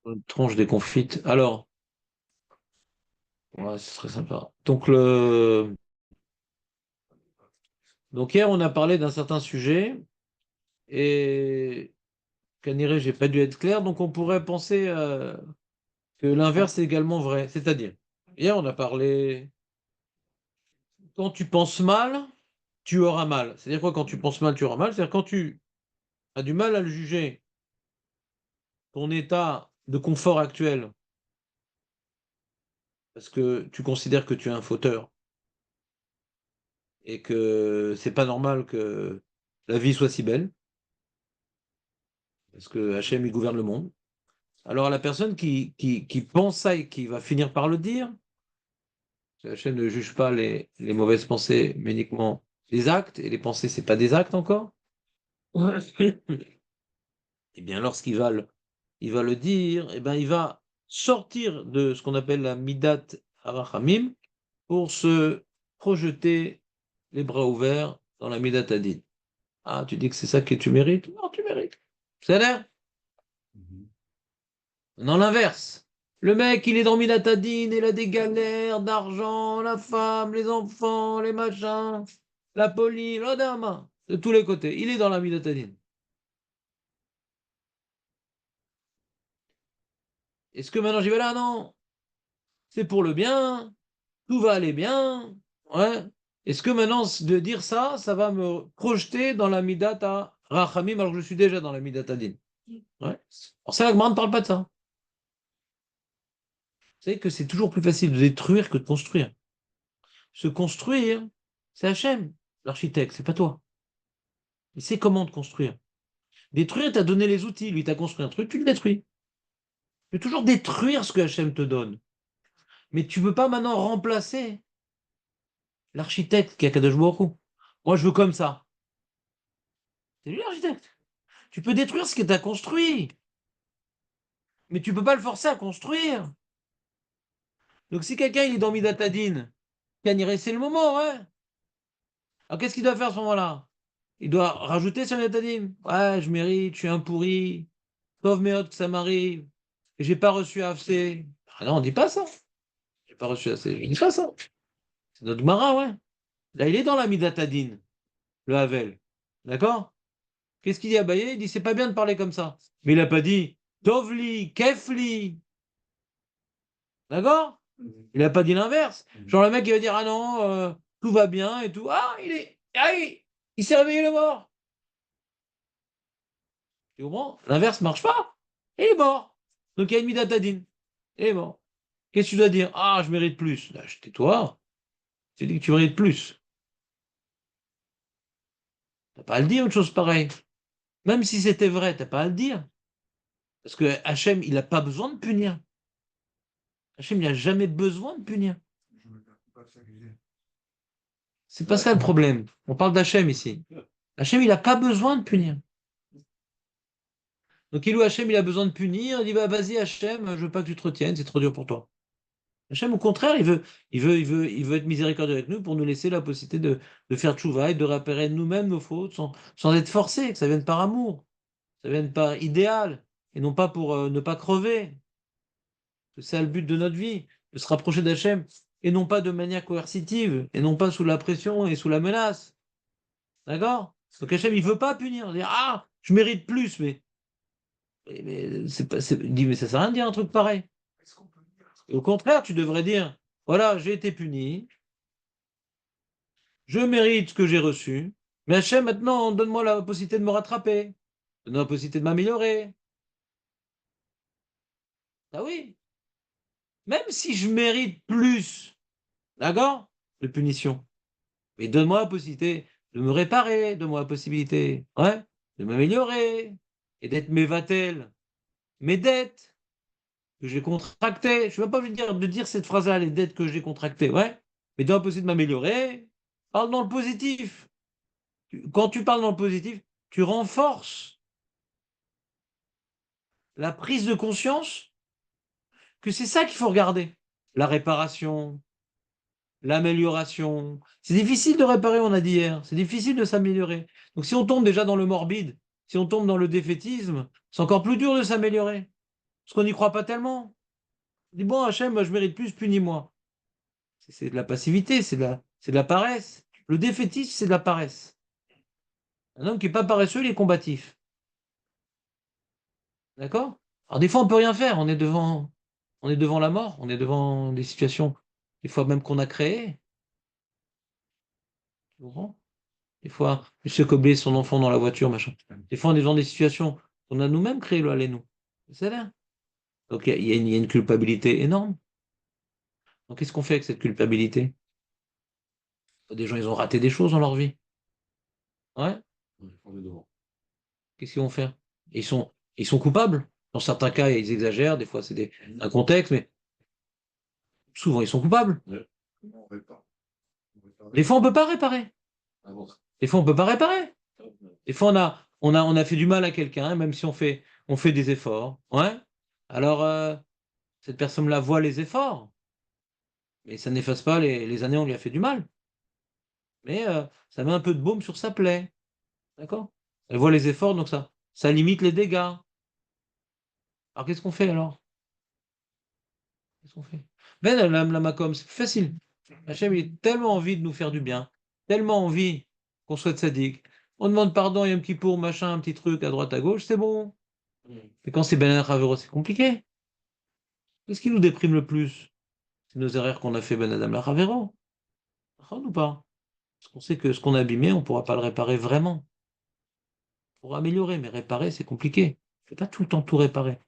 Une tronche déconfite. Alors, ouais, c'est très sympa. Donc hier, on a parlé d'un certain sujet et Caniré, j'ai pas dû être clair, donc on pourrait penser que l'inverse est également vrai. C'est-à-dire, hier, on a parlé quand tu penses mal, tu auras mal. C'est-à-dire quoi, quand tu penses mal, tu auras mal? C'est-à-dire quand tu as du mal à le juger, ton état de confort actuel, parce que tu considères que tu es un fauteur et que c'est pas normal que la vie soit si belle, parce que Hachem, il gouverne le monde. Alors la personne qui pense ça et qui va finir par le dire, Hachem ne juge pas les mauvaises pensées, mais uniquement les actes, et les pensées, c'est pas des actes encore. Eh bien, il va le dire, eh ben, il va sortir de ce qu'on appelle la Midat Harachamim pour se projeter les bras ouverts dans la Midat Hadin. Ah, tu dis que c'est ça que tu mérites? Non, tu mérites. C'est l'air. Non, l'inverse. Le mec, il est dans Midat Hadin, il a des galères d'argent, la femme, les enfants, les machins, la police, la dame, de tous les côtés. Il est dans la Midat Hadin. Est-ce que maintenant j'y vais là? Non. C'est pour le bien, tout va aller bien. Ouais. Est-ce que maintenant, de dire ça, ça va me projeter dans la Midata Rachamim alors que je suis déjà dans la Midata Din? Ouais. Alors ça, la Gemara ne parle pas de ça. Vous savez que c'est toujours plus facile de détruire que de construire. Se construire, c'est Hachem, l'architecte, c'est pas toi. Il sait comment te construire. Détruire, t'as donné les outils, lui, t'as construit un truc, tu le détruis. Tu peux toujours détruire ce que Hachem te donne. Mais tu ne peux pas maintenant remplacer l'architecte qui est Kadosh Baruch Hu. Moi, je veux comme ça. C'est lui l'architecte. Tu peux détruire ce que tu as construit, mais tu peux pas le forcer à construire. Donc si quelqu'un il est dans Midatadine, c'est le moment, ouais. Alors qu'est-ce qu'il doit faire à ce moment-là? Il doit rajouter sur Midatadine. Ouais, je mérite, je suis un pourri, sauve mes que ça m'arrive, et j'ai pas reçu assez. Ah non, on dit pas ça. J'ai pas reçu assez. Je dis pas ça. C'est notre Mara, ouais. Là, il est dans la Midatadine, le Havel. D'accord? Qu'est-ce qu'il dit à Abaye? Il dit c'est pas bien de parler comme ça. Mais il a pas dit Tovli, Kefli. D'accord? Il n'a pas dit l'inverse. Genre le mec il va dire ah non, tout va bien et tout. Ah, il s'est réveillé le mort. Tu comprends? L'inverse marche pas. Il est mort. Donc il y a une midatadine. Il est mort. Qu'est-ce que tu dois dire? Ah, je mérite plus. Là, tais-toi. Tu dis que tu mérites plus. T'as pas à le dire une chose pareille. Même si c'était vrai, t'as pas à le dire. Parce que Hachem, il n'a pas besoin de punir. Hachem, il n'a jamais besoin de punir. C'est pas ça le problème. On parle d'Hachem ici. Hachem, il n'a pas besoin de punir. Donc, Ilou Hachem, il a besoin de punir. Il dit, bah, vas-y, Hachem, je veux pas que tu te retiennes, c'est trop dur pour toi. Hachem, au contraire, il veut être miséricordieux avec nous pour nous laisser la possibilité de faire tchouva et de réparer nous-mêmes nos fautes sans être forcé, que ça vienne par amour, que ça vienne par idéal, et non pas pour ne pas crever. C'est ça le but de notre vie, de se rapprocher d'Hachem, et non pas de manière coercitive, et non pas sous la pression et sous la menace. D'accord? Donc Hachem, il veut pas punir. Dire, ah, je mérite plus, mais il dit, mais ça sert à rien de dire un truc pareil. Et au contraire, tu devrais dire, voilà, j'ai été puni, je mérite ce que j'ai reçu, mais Hachem, maintenant, donne-moi la possibilité de me rattraper, donne-moi la possibilité de m'améliorer. Ah oui, même si je mérite plus, d'accord, de punition, mais donne-moi la possibilité de me réparer, donne-moi la possibilité, ouais, de m'améliorer et d'être mes vatels, mes dettes que j'ai contractées. Je ne suis même pas obligé de dire cette phrase-là, les dettes que j'ai contractées, ouais, mais donne-moi la possibilité de m'améliorer. Parle dans le positif. Quand tu parles dans le positif, tu renforces la prise de conscience que c'est ça qu'il faut regarder. La réparation, l'amélioration. C'est difficile de réparer, on a dit hier. C'est difficile de s'améliorer. Donc si on tombe déjà dans le morbide, si on tombe dans le défaitisme, c'est encore plus dur de s'améliorer. Parce qu'on n'y croit pas tellement. On dit, bon, Hachem, moi, je mérite plus, punis-moi. C'est de la passivité, c'est de la paresse. Le défaitisme, c'est de la paresse. Un homme qui n'est pas paresseux, il est combatif. D'accord? Alors, des fois, on ne peut rien faire. On est devant la mort, on est devant des situations, des fois même qu'on a créées. Tu comprends? Des fois, M. Koblet, son enfant dans la voiture, machin. Des fois, on est devant des situations qu'on a nous-mêmes créées, là, les nous. C'est là. Donc, il y a une culpabilité énorme. Donc, qu'est-ce qu'on fait avec cette culpabilité? Des gens, ils ont raté des choses dans leur vie. Ouais. Qu'est-ce qu'ils vont faire? Ils sont coupables. Dans certains cas, ils exagèrent. Des fois, un contexte, mais souvent, ils sont coupables. Des fois, on ne peut pas réparer. Des fois, on ne peut pas réparer. Des fois, on a fait du mal à quelqu'un, même si on fait des efforts. Ouais. Alors, cette personne-là voit les efforts, mais ça n'efface pas les années où on lui a fait du mal. Mais ça met un peu de baume sur sa plaie. D'accord? Elle voit les efforts, donc ça limite les dégâts. Alors, qu'est-ce qu'on fait alors? Qu'est-ce qu'on fait? Ben, la Macom, c'est plus facile. Hachem, il a tellement envie de nous faire du bien, tellement envie qu'on soit sadique. On demande pardon, il y a un petit pour, machin, un petit truc à droite, à gauche, c'est bon. Mais quand c'est Ben Ravero, c'est compliqué. Qu'est-ce qui nous déprime le plus? C'est nos erreurs qu'on a fait Ben Adam Ravero. Ou pas? Parce qu'on sait que ce qu'on a abîmé, on ne pourra pas le réparer vraiment. Pour améliorer, mais réparer, c'est compliqué. On ne peut pas tout le temps tout réparer.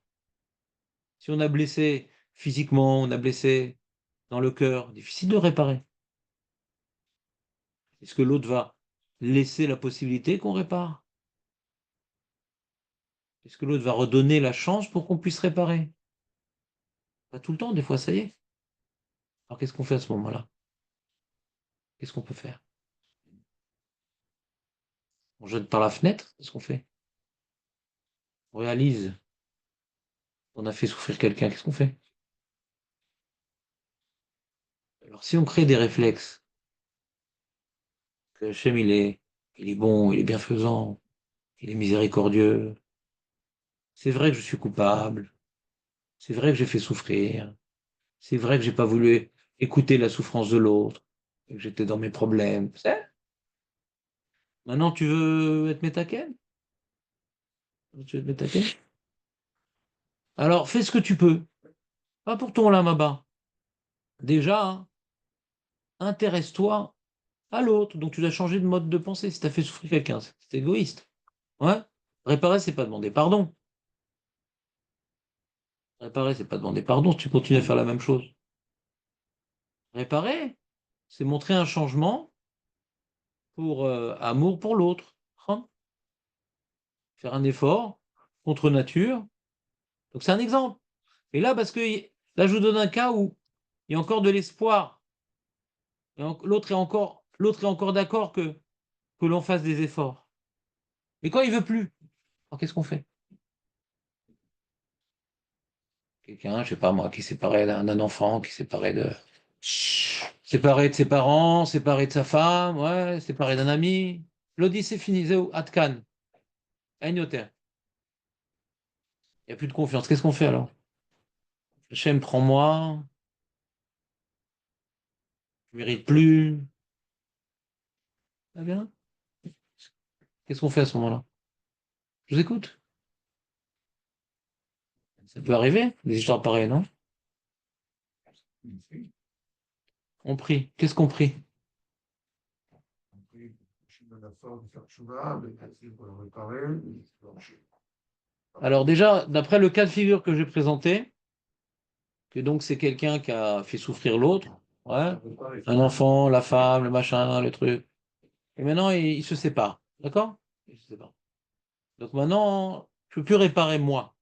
Si on a blessé physiquement, on a blessé dans le cœur, difficile de réparer. Est-ce que l'autre va laisser la possibilité qu'on répare? Est-ce que l'autre va redonner la chance pour qu'on puisse réparer? Pas tout le temps, des fois, ça y est. Alors qu'est-ce qu'on fait à ce moment-là? Qu'est-ce qu'on peut faire? On jette par la fenêtre? Qu'est-ce qu'on fait? On réalise qu'on a fait souffrir quelqu'un, qu'est-ce qu'on fait? Alors si on crée des réflexes, que Hachem, il est bon, il est bienfaisant, il est miséricordieux, c'est vrai que je suis coupable, c'est vrai que j'ai fait souffrir, c'est vrai que j'ai pas voulu écouter la souffrance de l'autre, que j'étais dans mes problèmes. Maintenant, tu veux être métaken? Tu veux être métaken? Alors, fais ce que tu peux. Pas pour ton là-bas. Déjà, hein, intéresse-toi à l'autre. Donc, tu dois changer de mode de pensée. Si tu as fait souffrir quelqu'un, c'est égoïste. Ouais? Réparer, c'est pas demander pardon. Réparer, c'est pas demander pardon si tu continues à faire la même chose. Réparer, c'est montrer un changement pour amour pour l'autre. Hein. Faire un effort contre nature. Donc, c'est un exemple. Et là, parce que là, je vous donne un cas où il y a encore de l'espoir. L'autre est encore d'accord que l'on fasse des efforts. Mais quand il veut plus, alors qu'est-ce qu'on fait? Quelqu'un, je sais pas moi, qui est séparé d'un enfant, qui est séparé de ses parents, séparé de sa femme, ouais, séparé d'un ami. L'Odyssée finit, zéou, Atkan, Agnoter. Il n'y a plus de confiance. Qu'est-ce qu'on fait alors? Hachem, prends-moi, je mérite plus. Ah bien? Qu'est-ce qu'on fait à ce moment-là? Je vous écoute. Ça peut arriver, des histoires pareilles, non? On prie. Qu'est-ce qu'on prie? Alors déjà, d'après le cas de figure que j'ai présenté, que donc c'est quelqu'un qui a fait souffrir l'autre, ouais, un enfant, la femme, le machin, le truc. Et maintenant, il se sépare, d'accord? Il se sépare. Donc maintenant, je ne peux plus réparer moi,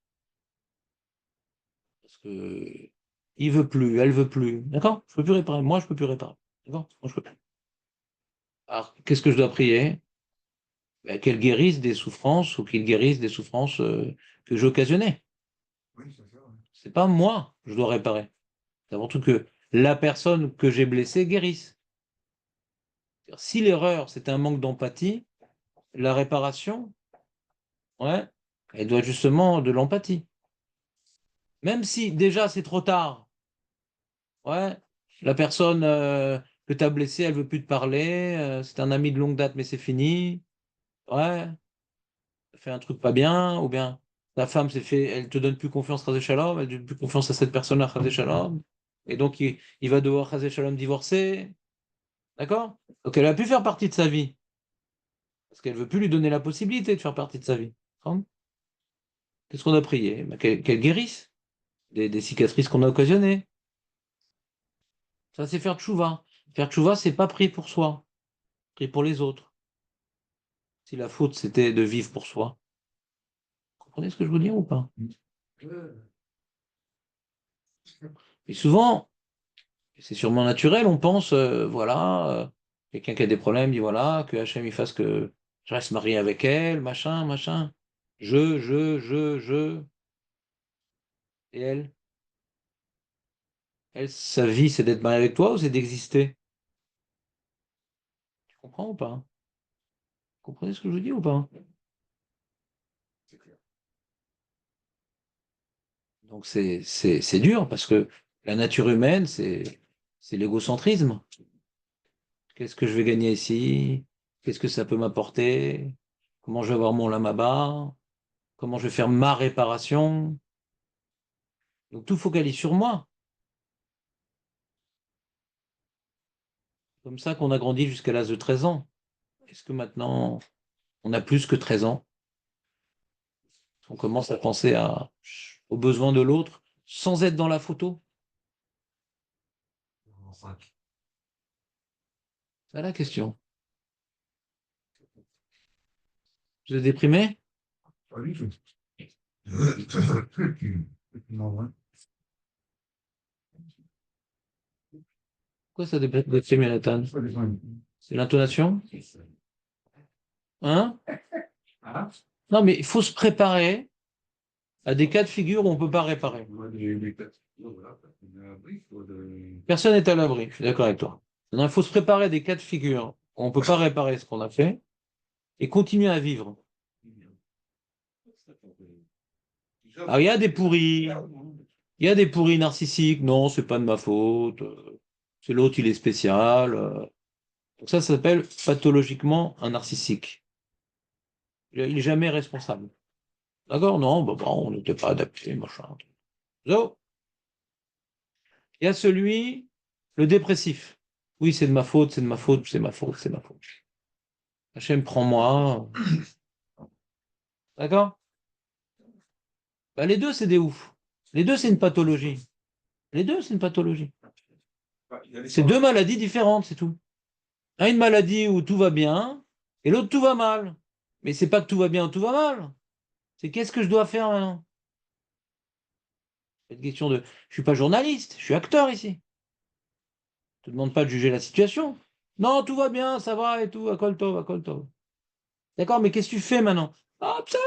parce que il veut plus, elle veut plus, d'accord? Je ne peux plus réparer, moi je ne peux plus réparer, d'accord? Moi, je peux plus. Alors, qu'est-ce que je dois prier? Ben, qu'elle guérisse des souffrances ou qu'il guérisse des souffrances que j'ai occasionnées. C'est pas moi que je dois réparer. C'est avant tout que la personne que j'ai blessée guérisse. Si l'erreur, c'est un manque d'empathie, la réparation, ouais, elle doit justement de l'empathie. Même si déjà c'est trop tard, ouais, la personne que tu as blessée, elle veut plus te parler, c'est un ami de longue date, mais c'est fini, ouais, t'as fait un truc pas bien, ou bien ta femme s'est fait, elle te donne plus confiance, Chazé Shalom, elle donne plus confiance à cette personne-là, Chazé Shalom, et donc il va devoir, Chazé Shalom, divorcer, d'accord? Donc elle a pu faire partie de sa vie, parce qu'elle veut plus lui donner la possibilité de faire partie de sa vie. Hein. Qu'est-ce qu'on a prié? Bah, qu'elle guérisse des cicatrices qu'on a occasionnées. Ça, c'est faire tchouva. Faire tchouva, c'est pas prier pour soi, prier pour les autres. Si la faute, c'était de vivre pour soi. Vous comprenez ce que je veux dire ou pas? Et souvent, c'est sûrement naturel, on pense, voilà, quelqu'un qui a des problèmes dit voilà, que Hachem il fasse que je reste marié avec elle, machin, machin. Je. Et elle, sa vie, c'est d'être mariée avec toi ou c'est d'exister? Tu comprends ou pas? Vous comprenez ce que je veux dire ou pas? Donc c'est dur parce que la nature humaine, c'est l'égocentrisme. Qu'est-ce que je vais gagner ici? Qu'est-ce que ça peut m'apporter? Comment je vais avoir mon lamaba? Comment je vais faire ma réparation? Donc tout focalise sur moi. Comme ça qu'on a grandi jusqu'à l'âge de 13 ans. Est-ce que maintenant on a plus que 13 ans? On commence à penser aux besoins de l'autre sans être dans la photo? C'est la question. Vous êtes déprimé? Pas du tout. Non, ouais. Pourquoi ça déprime, Nathan? Ça dépend. C'est l'intonation? Hein? Ah, Non, mais il faut se préparer à des cas de figure où on ne peut pas réparer. moi, j'ai eu des tests. Voilà, on a un brief, Personne n'est à l'abri, je suis d'accord avec toi. Non, il faut se préparer à des cas de figure où on ne peut pas réparer ce qu'on a fait et continuer à vivre. Alors, il y a des pourris, il y a des pourris narcissiques. Non, c'est pas de ma faute. C'est l'autre, il est spécial. Donc ça s'appelle pathologiquement un narcissique. Il n'est jamais responsable. D'accord? Non, bah, bon, on n'était pas adapté, machin. So, il y a celui, le dépressif. Oui, c'est de ma faute, c'est de ma faute, c'est ma faute, c'est ma faute. Hachem, prends-moi. D'accord? Bah, les deux, c'est des oufs. Les deux, c'est une pathologie. Les deux, c'est une pathologie. C'est deux maladies différentes, c'est tout. Un, une maladie où tout va bien, et l'autre, tout va mal. Mais c'est pas que tout va bien ou tout va mal. C'est qu'est-ce que je dois faire maintenant? C'est une question de. Je suis pas journaliste, je suis acteur ici. Je te demande pas de juger la situation. Non, tout va bien, ça va et tout, à tov. D'accord, mais qu'est-ce que tu fais maintenant? Ah, ça,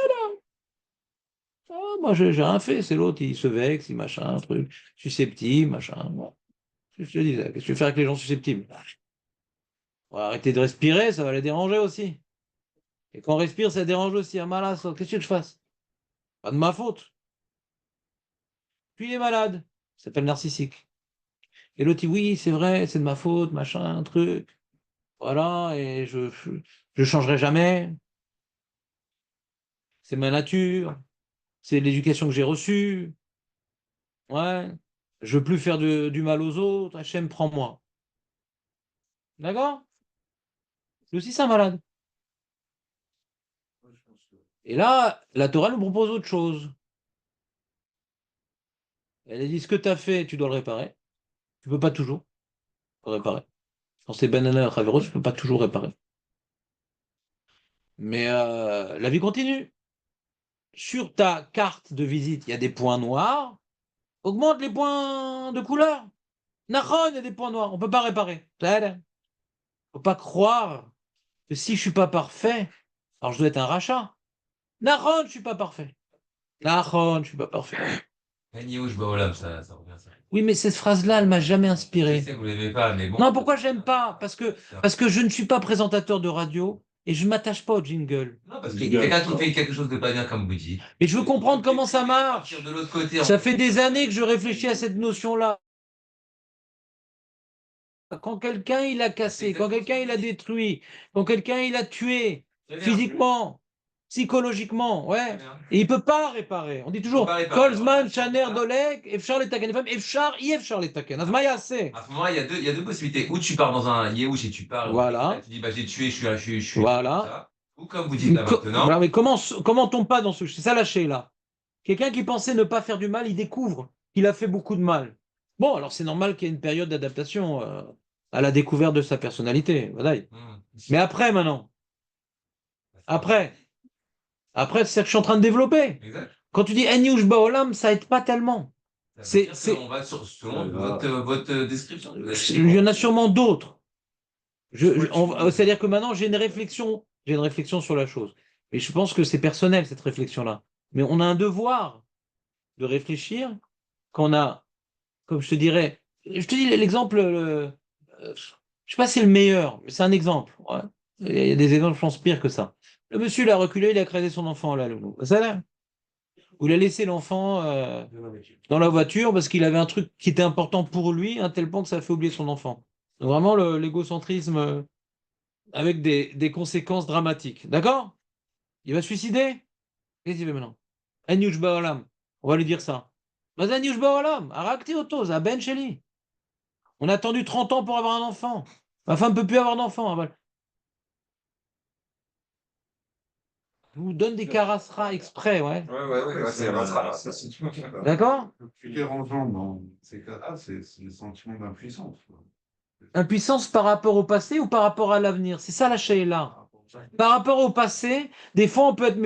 moi, j'ai rien fait. C'est l'autre, il se vexe, il machin, un truc, susceptible, machin. Bon. Je te dis, qu'est-ce que tu fais avec les gens susceptibles? On va arrêter de respirer, ça va les déranger aussi. Et quand on respire, ça dérange aussi. Ah, malade, qu'est-ce que tu veux que je fasse? Pas de ma faute. Puis il est malade. Il s'appelle narcissique. Et l'autre dit, oui, c'est vrai, c'est de ma faute, machin, un truc. Voilà, et je changerai jamais. C'est ma nature. C'est l'éducation que j'ai reçue. Ouais. Je veux plus faire du mal aux autres. Hachem, prends-moi. D'accord? C'est aussi ça, malade. Et là, la Torah nous propose autre chose. Elle a dit, ce que tu as fait, tu dois le réparer. Tu peux pas toujours le réparer. Quand c'est banana à travers eux, tu peux pas toujours réparer. Mais la vie continue. Sur ta carte de visite, il y a des points noirs. Augmente les points de couleur. Nahon, il y a des points noirs. On peut pas réparer. Faut pas croire que si je suis pas parfait, alors je dois être un rachat. Nahon, je suis pas parfait. Nahon, je suis pas parfait. Gagné-ouche Baolam, ça revient ça. Oui, mais cette phrase-là, elle m'a jamais Je inspiré. sais que vous l'aimez pas, mais bon. Non, pourquoi j'aime pas? Parce que je ne suis pas présentateur de radio et je ne m'attache pas au jingle. Non, parce que quelqu'un qui fait quelque chose de pas bien, comme vous dites. Et je veux comprendre comment ça marche. Partir de l'autre côté. Ça fait des années que je réfléchis à cette notion-là. Quand quelqu'un il a cassé, quand quelqu'un il a détruit, quand quelqu'un il a tué, physiquement, psychologiquement, ouais, et il peut pas réparer. On dit toujours, Kolzman, Chaner, Dolek, Efchar les Taken, Efchar, Efchar les Taken. Azmaya, c'est. À ce moment-là, il y a deux possibilités. Ou tu pars dans un Yéhouch et tu parles. Voilà. Tu dis, bah, j'ai tué, je suis. Voilà. Ça. Ou comme vous dites là maintenant. Voilà, mais comment tombe pas dans ce. C'est ça lâcher là. Quelqu'un qui pensait ne pas faire du mal, il découvre qu'il a fait beaucoup de mal. Bon, alors c'est normal qu'il y ait une période d'adaptation à la découverte de sa personnalité. Voilà. Mais après, maintenant, après, c'est que je suis en train de développer. Exact. Quand tu dis Enyush Baolam, ça aide pas tellement. On va selon votre description. Il y en a sûrement d'autres. C'est-à-dire que maintenant, j'ai une réflexion sur la chose. Et je pense que c'est personnel, cette réflexion-là. Mais on a un devoir de réfléchir quand on a, comme je te dirais, je te dis l'exemple, je sais pas si c'est le meilleur, mais c'est un exemple. Ouais. Il y a des exemples, je pense, pires que ça. Le monsieur, il a reculé, il a crasé son enfant, là, le ça là. Où il a laissé l'enfant dans la voiture parce qu'il avait un truc qui était important pour lui, à un tel point que ça a fait oublier son enfant. Donc vraiment l'égocentrisme avec des conséquences dramatiques. D'accord? Il va se suicider? Qu'est-ce qu'il fait maintenant? Anyush Ba'olam. On va lui dire ça. Mas Anyush Ba'olam, Arakti Oto, Ben Sheli. On a attendu 30 ans pour avoir un enfant. Ma femme ne peut plus avoir d'enfant. Je vous donne des carasseras exprès, ouais. Ouais, c'est D'accord? le plus dérangeant dans ces cas-là, c'est le sentiment d'impuissance. Impuissance par rapport au passé ou par rapport à l'avenir? C'est ça la là. Par rapport au passé, des fois on peut être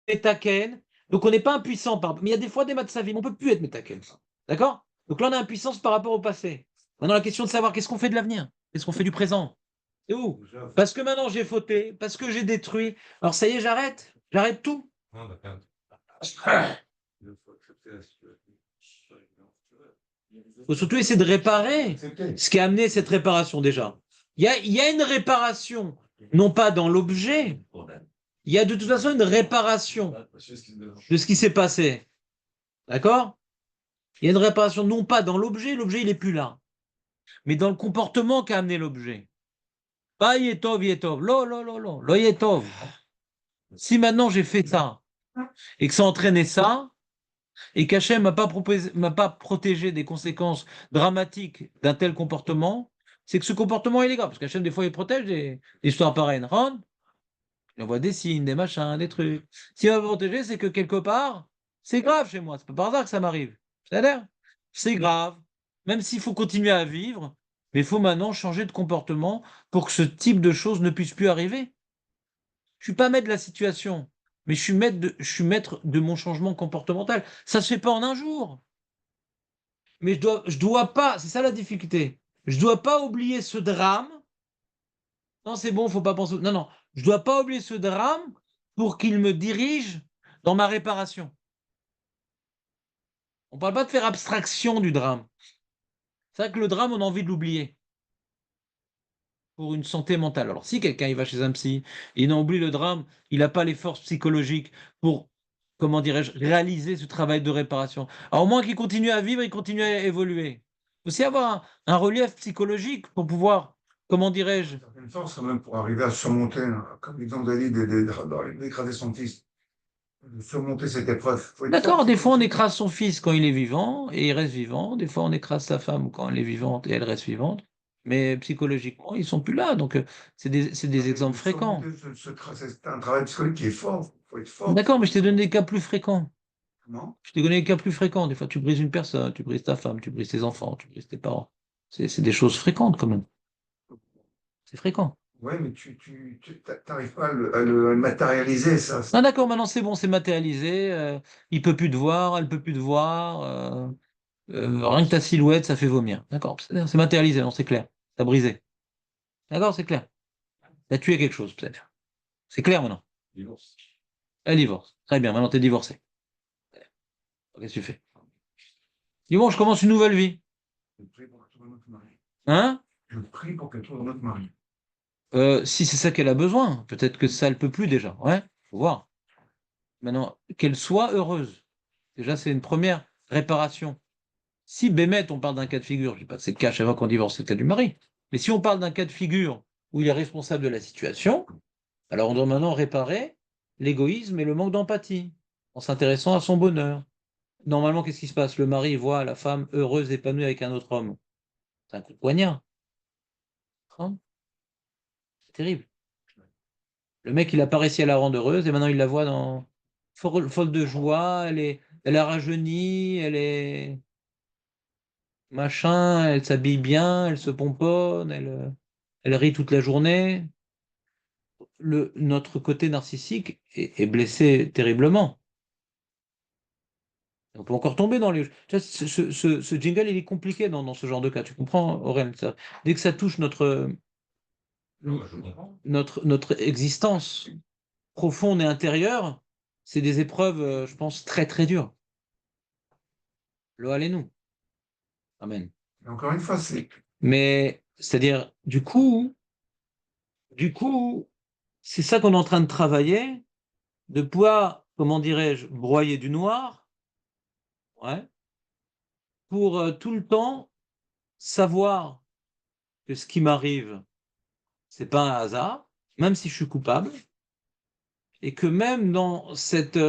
métaken, donc on n'est pas impuissant. Mais il y a des fois des matsavim, on ne peut plus être métaken. D'accord? Donc là on a impuissance par rapport au passé. Maintenant la question de savoir qu'est-ce qu'on fait de l'avenir? Qu'est-ce qu'on fait du présent? C'est où? Parce que maintenant j'ai fauté, parce que j'ai détruit. Alors ça y est, j'arrête. J'arrête tout. Non, d'accord. Il faut accepter la situation. Il faut surtout essayer de réparer ce qui a amené cette réparation déjà. Il y a une réparation, non pas dans l'objet, il y a de toute façon une réparation de ce qui s'est passé. D'accord? Il y a une réparation non pas dans l'objet il n'est plus là, mais dans le comportement qu'a amené l'objet. Pas yetov, yetov, lo yetov. Si maintenant j'ai fait ça, et que ça entraînait ça, et qu'Hachem m'a pas protégé des conséquences dramatiques d'un tel comportement, c'est que ce comportement il est grave. Parce qu'Hachem, des fois, il protège des histoires pareilles. Il envoie des signes, des machins, des trucs. S'il va me protéger, c'est que quelque part, c'est grave chez moi. C'est pas par hasard que ça m'arrive. C'est-à-dire, c'est grave. Même s'il faut continuer à vivre, mais il faut maintenant changer de comportement pour que ce type de choses ne puisse plus arriver. Je suis pas maître de la situation, mais je suis maître de mon changement comportemental. Ça se fait pas en un jour. Mais je dois pas, c'est ça la difficulté. Je dois pas oublier ce drame. Non, c'est bon, faut pas penser. Non, non, je dois pas oublier ce drame pour qu'il me dirige dans ma réparation. On parle pas de faire abstraction du drame. C'est vrai que le drame, on a envie de l'oublier pour une santé mentale. Alors, si quelqu'un il va chez un psy, et il en oublie le drame, il n'a pas les forces psychologiques pour, comment dirais-je, réaliser ce travail de réparation. Alors, au moins qu'il continue à vivre, il continue à évoluer. Il faut aussi avoir un relief psychologique pour pouvoir, comment dirais-je, Une force quand même pour arriver à surmonter, hein, comme l'exemple d'Ali, d'écraser son fils. De surmonter cette épreuve. Faut être d'accord, fort, des fois on écrase son fils quand il est vivant et il reste vivant. Des fois on écrase sa femme quand elle est vivante et elle reste vivante. Mais psychologiquement, ils sont plus là. Donc, c'est des exemples fréquents. C'est un travail psychologique qui est fort. Il faut être fort. D'accord, mais je t'ai donné des cas plus fréquents. Non. Je t'ai donné des cas plus fréquents. Des fois, tu brises une personne, tu brises ta femme, tu brises tes enfants, tu brises tes parents. C'est des choses fréquentes quand même. C'est fréquent. Oui, mais tu n'arrives pas à le matérialiser, ça. Ah d'accord, maintenant c'est bon, c'est matérialisé. Il peut plus te voir, elle peut plus te voir. Rien que ta silhouette, ça fait vomir. D'accord, c'est matérialisé, non, c'est clair. T'as brisé. D'accord, c'est clair. T'as tué quelque chose, peut-être. C'est clair maintenant. Divorce. Elle divorce. Très bien, maintenant t'es divorcé. Qu'est-ce que tu fais? Dis bon, je commence une nouvelle vie. Je prie pour qu'elle trouve un autre mari. Hein? Je prie pour qu'elle trouve un autre mari. Si c'est ça qu'elle a besoin, peut-être que ça, elle peut plus déjà. Ouais, faut voir. Maintenant, qu'elle soit heureuse. Déjà, c'est une première réparation. Si Bémet, on parle d'un cas de figure, je dis pas que c'est le cas à chaque fois qu'on divorce, c'est le cas du mari. Mais si on parle d'un cas de figure où il est responsable de la situation, alors on doit maintenant réparer l'égoïsme et le manque d'empathie en s'intéressant à son bonheur. Normalement, qu'est-ce qui se passe? Le mari voit la femme heureuse, épanouie avec un autre homme. C'est un coup de poignard. Hein. C'est terrible. Le mec, il a pas réussi à la rendre heureuse et maintenant il la voit dans folle de joie, elle a rajeuni, elle est machin, elle s'habille bien, elle se pomponne, elle rit toute la journée. Notre côté narcissique est blessé terriblement. On peut encore tomber dans les. Tu vois, ce jingle, il est compliqué dans ce genre de cas. Tu comprends, Aurel? Dès que ça touche Je comprends. notre existence profonde et intérieure, c'est des épreuves, je pense, très très dures. Lo nous. Amen. Et encore une fois, c'est Mais c'est-à-dire, du coup, c'est ça qu'on est en train de travailler, de pouvoir, comment dirais-je, broyer du noir, ouais, pour tout le temps savoir que ce qui m'arrive, c'est pas un hasard, même si je suis coupable, et que même dans cette,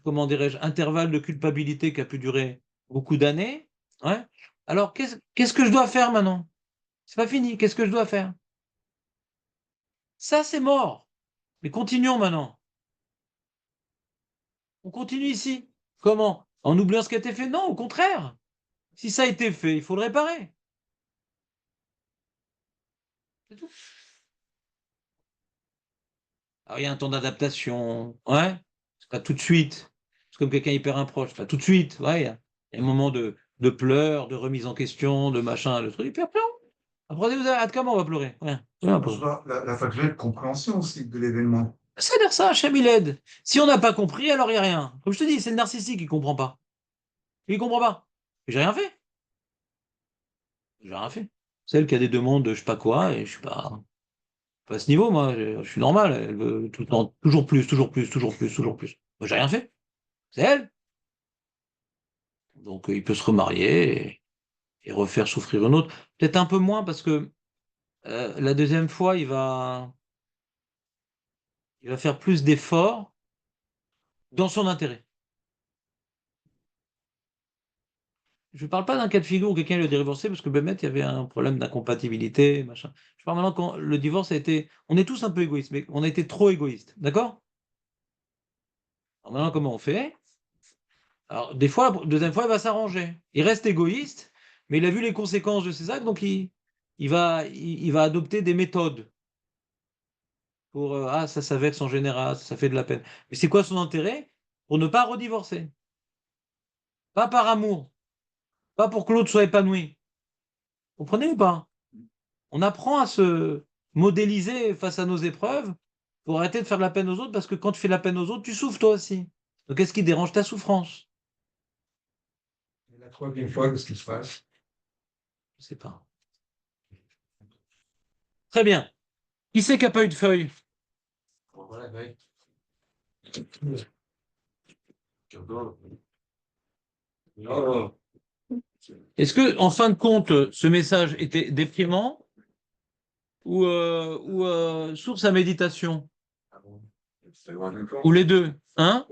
comment dirais-je, intervalle de culpabilité qui a pu durer beaucoup d'années, ouais, alors qu'est-ce que je dois faire maintenant? C'est pas fini, qu'est-ce que je dois faire? Ça, c'est mort. Mais continuons maintenant. On continue ici. Comment? En oubliant ce qui a été fait? Non, au contraire. Si ça a été fait, il faut le réparer. C'est tout. Alors, il y a un temps d'adaptation. Ouais. C'est pas tout de suite. C'est comme quelqu'un hyper improche. C'est pas tout de suite. Ouais. Il y a un moment de pleurs, de remise en question, de machin, de truc. Et puis après, après vous avez comment on va pleurer? Ouais. je pense pas la faculté de compréhension aussi de l'événement. Ça veut dire ça, Hachem, il aide. Si on n'a pas compris, alors il n'y a rien. Comme je te dis, c'est le narcissique qui ne comprend pas. Il ne comprend pas. J'ai rien fait. J'ai rien fait. Celle qui a des demandes de je sais pas quoi, et je suis pas à ce niveau, moi. Je suis normal. Elle veut tout le temps, toujours plus, toujours plus, toujours plus, toujours plus. Moi, j'ai rien fait. C'est elle. Donc, il peut se remarier et refaire souffrir une autre. Peut-être un peu moins parce que la deuxième fois, il va faire plus d'efforts dans son intérêt. Je ne parle pas d'un cas de figure où quelqu'un lui a divorcé parce que Bémet, il y avait un problème d'incompatibilité, machin. Je parle maintenant quand le divorce a été. On est tous un peu égoïstes, mais on a été trop égoïstes. D'accord? Alors maintenant, comment on fait? Alors, des fois, la deuxième fois, il va s'arranger. Il reste égoïste, mais il a vu les conséquences de ses actes, donc il va adopter des méthodes pour ah, ça vexe en général, ça fait de la peine. Mais c'est quoi son intérêt? Pour ne pas redivorcer. Pas par amour, pas pour que l'autre soit épanoui. Vous comprenez ou pas? On apprend à se modéliser face à nos épreuves pour arrêter de faire de la peine aux autres, parce que quand tu fais de la peine aux autres, tu souffres toi aussi. Donc qu'est-ce qui dérange ta souffrance? Et la troisième fois, qu'est-ce qui se passe? Je sais pas. Très bien. Qui c'est qui n'a pas eu de feuille? Voilà, ouais. Est-ce que, en fin de compte, ce message était déprimant ou source à méditation? Ou les deux? Hein?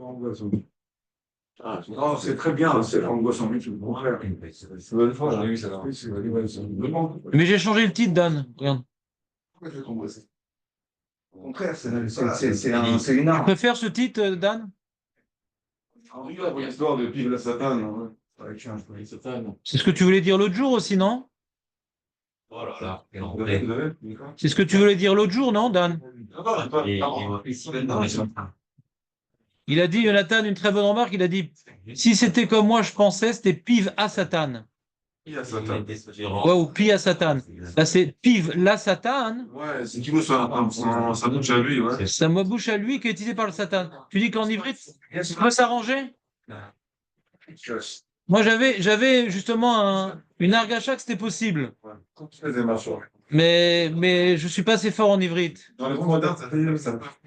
Non, c'est très bien, c'est l'angoisse en lutte, au contraire. C'est une bonne fois, j'en ai vu ça. Oui, c'est une demande. Mais j'ai changé le titre, Dan. Regarde. Pourquoi tu veux t'angoisser? Au contraire, c'est une Tu arme. préfères ce titre, Dan? Henri, la bonne histoire de Pive la Satane. Ouais. Ouais, tiens, je connais Satane. C'est ce que tu voulais dire l'autre jour aussi, non? Oh là là, quel Vous avez, enfer. vous avez, d'accord? C'est ce que tu voulais dire l'autre jour, non, Dan? Il a dit, Jonathan, une très bonne remarque, il a dit, si c'était comme moi je pensais, c'était pive à Satan. Il y a Satane. Ouais, ou pi à Satan. Là, c'est pive la Satan. Ouais, c'est qui vous ça bouche à lui, ouais. Ça me bouche à lui qui est utilisé par le Satan. Tu dis qu'en hybride, ça peut s'arranger? Moi, j'avais justement une argacha que c'était possible. Quand tu fais des marches, Mais je suis pas assez fort en ivrite. Dans les mots modernes, ça peut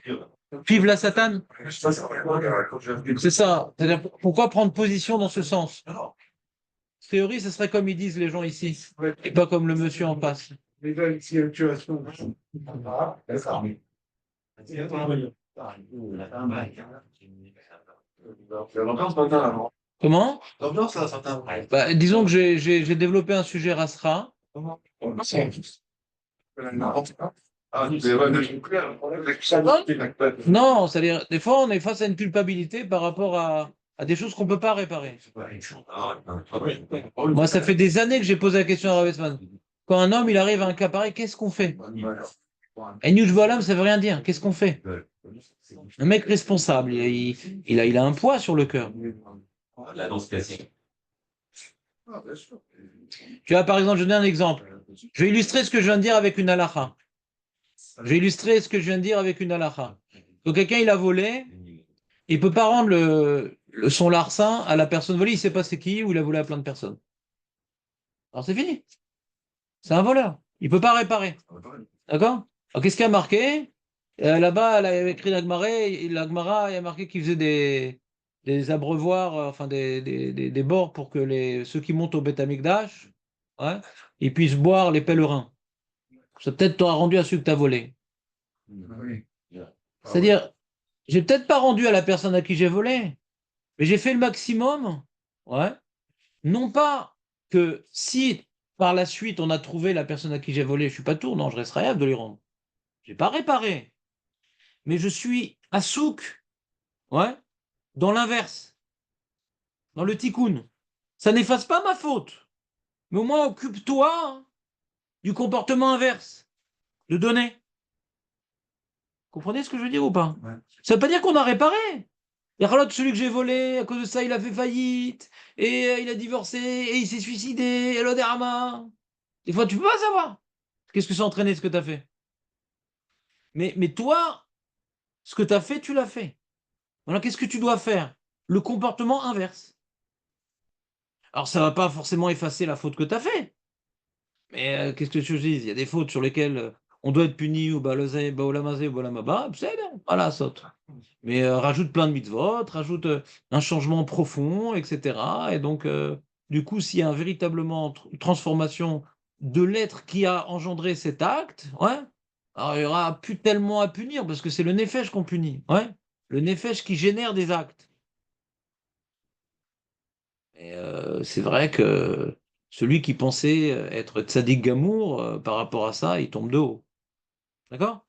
dire. Vive la satane. Ça, c'est vrai, quand je vais C'est ça. C'est-à-dire, pourquoi prendre position dans ce sens? A priori, ce serait comme ils disent les gens ici, et pas comme le monsieur en face. déjà une situation. Ah, d'accord. L'ambiance matin avant. Comment? L'ambiance là, certain. Bah, disons que j'ai développé un sujet rasera. Ah, tu es Non, c'est-à-dire, des fois, on est face à une culpabilité par rapport à des choses qu'on ne peut pas réparer. Moi, ça fait des années que j'ai posé la question à Ravesman. Quand un homme, il arrive à un cas pareil, qu'est-ce qu'on fait? Et Nujbalam, ça veut rien dire. Qu'est-ce qu'on fait? Un mec responsable, il a un poids sur le cœur. La danse classique. Tu vois, par exemple, je donne un exemple. Je vais illustrer ce que je viens de dire avec une halakha. Je vais illustrer ce que je viens de dire avec une halakha. Donc, quelqu'un, il a volé, il ne peut pas rendre son larcin à la personne volée, il ne sait pas c'est qui, ou il a volé à plein de personnes. Alors, c'est fini. C'est un voleur. Il ne peut pas réparer. D'accord? Alors, qu'est-ce qu'il a marqué? Là-bas, elle a écrit l'Agmara, il a marqué qu'il faisait des abreuvoirs, enfin des bords pour que ceux qui montent au Beth Amikdash, ouais, ils puissent boire les pèlerins. Ça peut-être t'aura rendu à celui que tu as volé. C'est-à-dire, j'ai peut-être pas rendu à la personne à qui j'ai volé, mais j'ai fait le maximum, ouais. Non pas que si par la suite on a trouvé la personne à qui j'ai volé, je suis pas tour, non, je resterai capable de lui rendre. J'ai pas réparé, mais je suis à souk, ouais, dans l'inverse, dans le tikkun. Ça n'efface pas ma faute, mais au moins occupe-toi hein, du comportement inverse, de donner. Comprenez ce que je veux dire ou pas? Ouais. Ça veut pas dire qu'on a réparé. Et alors, celui que j'ai volé, à cause de ça, il a fait faillite, et il a divorcé, et il s'est suicidé, et l'Oderma. Des fois, tu peux pas savoir. Qu'est-ce que ça a entraîné ce que tu as fait? Mais toi, ce que tu as fait, tu l'as fait. Alors, qu'est-ce que tu dois faire? Le comportement inverse. Alors, ça va pas forcément effacer la faute que tu as fait. Mais qu'est-ce que je dis? Il y a des fautes sur lesquelles on doit être puni, ou baolamazé, ou baolamaba, c'est bien. Voilà, saute. Mais rajoute plein de mitzvot, rajoute un changement profond, etc. Et donc, du coup, s'il y a véritablement une transformation de l'être qui a engendré cet acte, ouais, alors il n'y aura plus tellement à punir, parce que c'est le nefesh qu'on punit, ouais, le nefesh qui génère des actes. Et c'est vrai que celui qui pensait être tzaddik gamour, par rapport à ça, il tombe de haut. D'accord?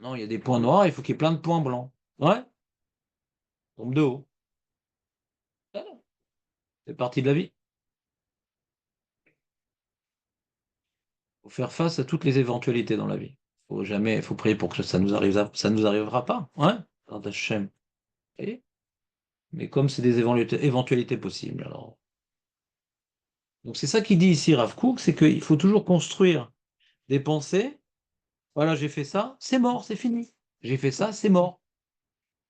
Non, il y a des points noirs, il faut qu'il y ait plein de points blancs. Ouais, tombe de haut. Voilà. C'est partie de la vie. Faut faire face à toutes les éventualités dans la vie. Faut prier pour que ça nous arrivera pas. Ouais. Dans Hachem. Et- Mais comme c'est des éventualités possibles, alors. Donc c'est ça qu'il dit ici, Rav Kook, c'est qu'il faut toujours construire des pensées. Voilà, j'ai fait ça, c'est mort, c'est fini. J'ai fait ça, c'est mort.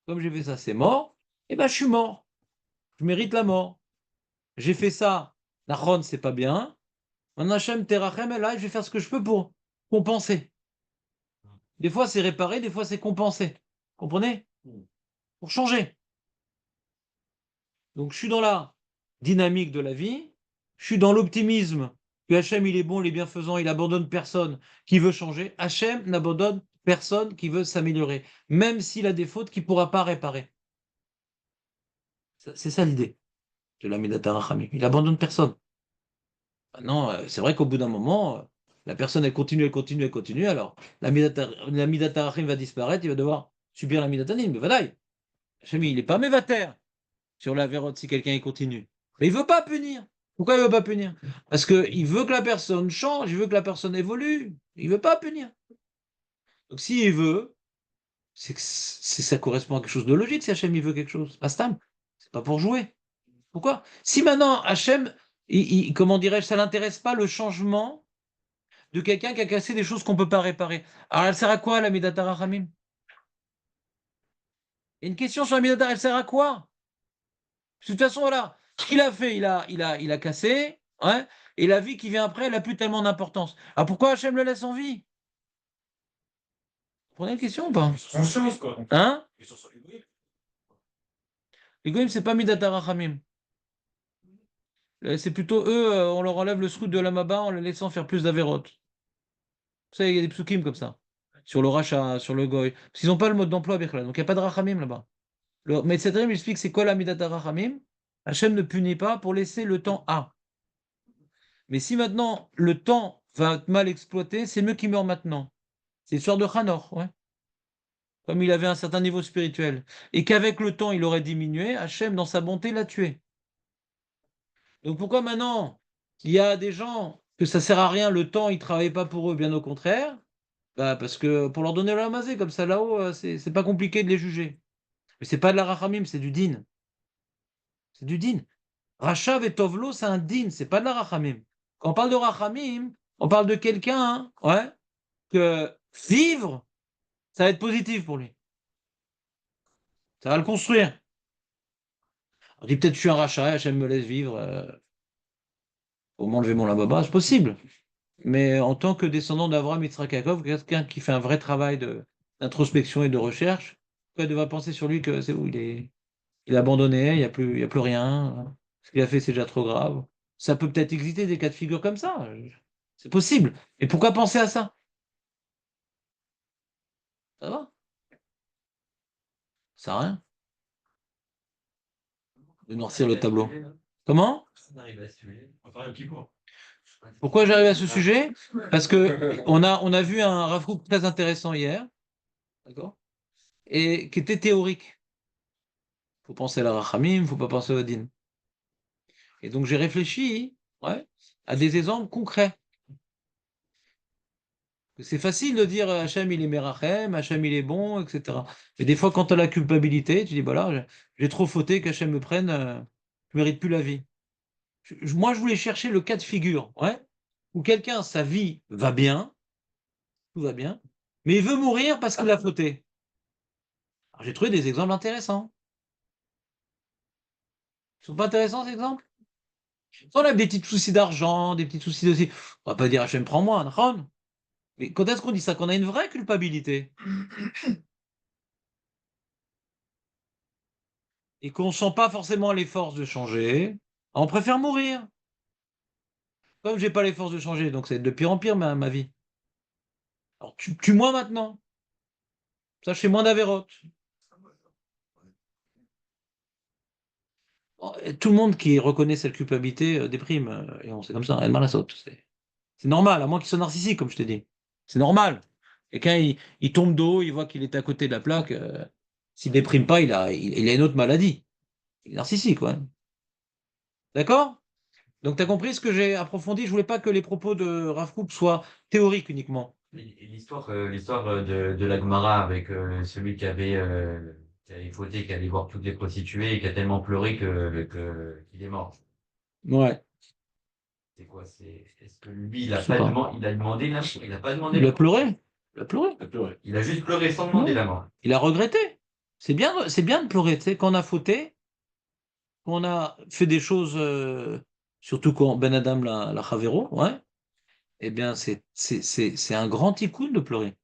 Comme j'ai fait ça, c'est mort, et ben je suis mort. Je mérite la mort. J'ai fait ça, Nachon, c'est pas bien. Maintenant, Hachem, Terachem, et là, je vais faire ce que je peux pour compenser. Des fois, c'est réparer, des fois, c'est compenser. Comprenez? Pour changer. Donc, je suis dans la dynamique de la vie, je suis dans l'optimisme que Hachem, il est bon, il est bienfaisant, il abandonne personne qui veut changer. Hachem n'abandonne personne qui veut s'améliorer, même s'il a des fautes qu'il ne pourra pas réparer. C'est ça l'idée de la Midat HaRachamim. Il abandonne personne. Maintenant, c'est vrai qu'au bout d'un moment, la personne, elle continue, elle continue, elle continue. Alors, la Midat HaRachamim va disparaître, il va devoir subir la Midat HaNim. Mais voilà, Hachem, il n'est pas mévater sur la vérote si quelqu'un y continue. Mais il veut pas punir. Pourquoi il veut pas punir? Parce qu'il veut que la personne change, il veut que la personne évolue. Il veut pas punir. Donc s'il veut, c'est que ça correspond à quelque chose de logique si Hachem il veut quelque chose. Bastam. C'est pas pour jouer. Pourquoi? Si maintenant Hachem, comment dirais-je, ça l'intéresse pas le changement de quelqu'un qui a cassé des choses qu'on peut pas réparer. Alors elle sert à quoi la Midata Rachamim? Et une question sur la Midata, elle sert à quoi? De toute façon, voilà, ce qu'il a fait, il a cassé, ouais. Et la vie qui vient après, elle n'a plus tellement d'importance. Ah, pourquoi Hachem le laisse en vie? Vous prenez la question ou pas? Conscience, quoi. Hein? Les goyim, c'est pas Midat Harachamim. C'est plutôt eux, on leur enlève le srout de la Maba en les laissant faire plus d'avérotes. Vous savez, il y a des psukim comme ça. Sur le rachat, sur le goy. Parce qu'ils n'ont pas le mode d'emploi, Birkla. Donc il n'y a pas de rachamim là-bas. Le Metzedrim explique c'est quoi la Midat Harachamim. Hachem ne punit pas pour laisser le temps à. Mais si maintenant le temps va être mal exploité, c'est mieux qu'il meure maintenant. C'est l'histoire de Hanor, ouais. Comme il avait un certain niveau spirituel. Et qu'avec le temps il aurait diminué, Hachem, dans sa bonté, l'a tué. Donc pourquoi maintenant il y a des gens que ça sert à rien, le temps, ils ne travaillent pas pour eux, bien au contraire, bah, parce que pour leur donner la mazé, comme ça là-haut, c'est pas compliqué de les juger. Mais c'est pas de la rachamim, c'est du din. C'est du din. Rachav et Tovlo, c'est un din, c'est pas de la rachamim. Quand on parle de rachamim, on parle de quelqu'un, hein, ouais, que vivre, ça va être positif pour lui. Ça va le construire. On dit peut-être je suis un rachat, Hachem me laisse vivre, pour m'enlever mon lababa, c'est possible. Mais en tant que descendant d'Abraham, Yitzhak, Yaakov, quelqu'un qui fait un vrai travail d'introspection et de recherche, pourquoi il devrait penser sur lui que c'est où il est abandonné, il y a plus rien, ce qu'il a fait c'est déjà trop grave. Ça peut peut-être exister des cas de figure comme ça, c'est possible. Et pourquoi penser à ça? Ça va? Ça sert à rien de noircir le tableau. Comment? Pourquoi j'arrive à ce sujet? Parce que on a vu un Rav Kook très intéressant hier, d'accord? Et qui était théorique. Faut penser à la Rachamim, faut pas penser au Din. Et donc j'ai réfléchi, ouais, à des exemples concrets. C'est facile de dire Hachem il est Merachem, Hachem il est bon, etc. Mais des fois, quand tu as la culpabilité, tu dis voilà, j'ai trop fauté, qu'Hachem me prenne, je mérite plus la vie. Moi, je voulais chercher le cas de figure, ouais, où quelqu'un, sa vie va bien, tout va bien, mais il veut mourir parce qu'il a fauté. Alors, j'ai trouvé des exemples intéressants. Ils sont pas intéressants, ces exemples? On a des petits soucis d'argent, des petits soucis de... On va pas dire Hachem prends-moi, Nahon. Mais quand est-ce qu'on dit ça? Qu'on a une vraie culpabilité et qu'on ne sent pas forcément les forces de changer, on préfère mourir. Comme j'ai pas les forces de changer, donc c'est de pire en pire ma vie. Alors tue-moi maintenant. Ça, je fais moins d'avérotes. Bon, et tout le monde qui reconnaît cette culpabilité déprime. Et on sait comme ça, elle mal la saute. C'est normal, à moins qu'il soit narcissique, comme je t'ai dit. C'est normal. Et quand il tombe d'eau, il voit qu'il est à côté de la plaque. S'il déprime pas, il a une autre maladie. Il est narcissique, ouais. D'accord? Donc, tu as compris ce que j'ai approfondi. Je voulais pas que les propos de Rav Kook soient théoriques uniquement. Et l'histoire de la Gemara avec celui qui avait fauté, qui allait voir toutes les prostituées et qui a tellement pleuré qu'il est mort. Ouais, C'est quoi? Est-ce que lui, je sais pas. il a demandé la mort? Il n'a pas demandé Il la a mort. pleuré. Il a pleuré. Il a pleuré. Il a juste pleuré sans demander la mort. Il a regretté. C'est bien de pleurer. Tu sais, quand on a fauté, quand on a fait des choses, surtout quand Ben Adam la Chavero, ouais, eh bien, c'est un grand tikkun de pleurer.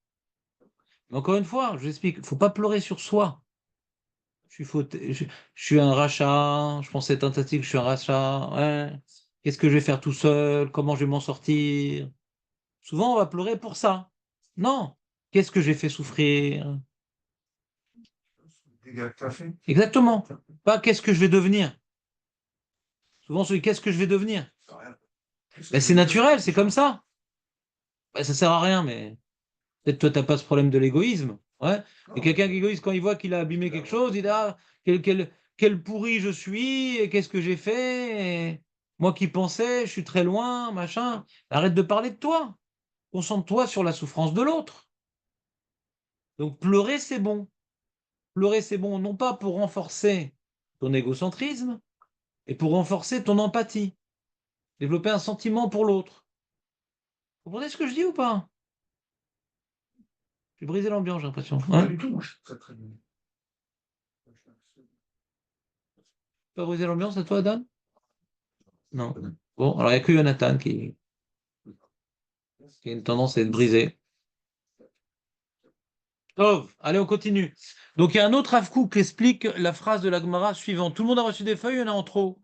Mais encore une fois, je vous explique, il ne faut pas pleurer sur soi. Je suis fauté, je suis un rachat, je pense être tentative, je suis un rachat, ouais. Qu'est-ce que je vais faire tout seul? Comment je vais m'en sortir? Souvent, on va pleurer pour ça. Non. Qu'est-ce que j'ai fait souffrir? Dégâts que t'as fait. Exactement. Pas qu'est-ce que je vais devenir. Souvent, celui qu'est-ce que je vais devenir? Ben, c'est naturel, c'est comme ça. Ben, ça sert à rien, mais peut-être toi, t'as pas ce problème de l'égoïsme. Ouais. Et quelqu'un qui est égoïste, quand il voit qu'il a abîmé quelque chose, il dit ah, quel pourri je suis, et qu'est-ce que j'ai fait? Et moi qui pensais, je suis très loin, machin. Arrête de parler de toi. Concentre-toi sur la souffrance de l'autre. Donc pleurer, c'est bon. Pleurer, c'est bon, non pas pour renforcer ton égocentrisme, et pour renforcer ton empathie. Développer un sentiment pour l'autre. Vous comprenez ce que je dis ou pas? J'ai brisé l'ambiance, j'ai l'impression. Pas Hein? du tout. Très, très bien. Pas briser l'ambiance à toi, Dan? Non. Bon, alors il n'y a que Jonathan qui a une tendance à être brisé. Tov, allez, on continue. Donc il y a un autre Rav Kook qui explique la phrase de la Gemara suivante. Tout le monde a reçu des feuilles, il y en a en trop.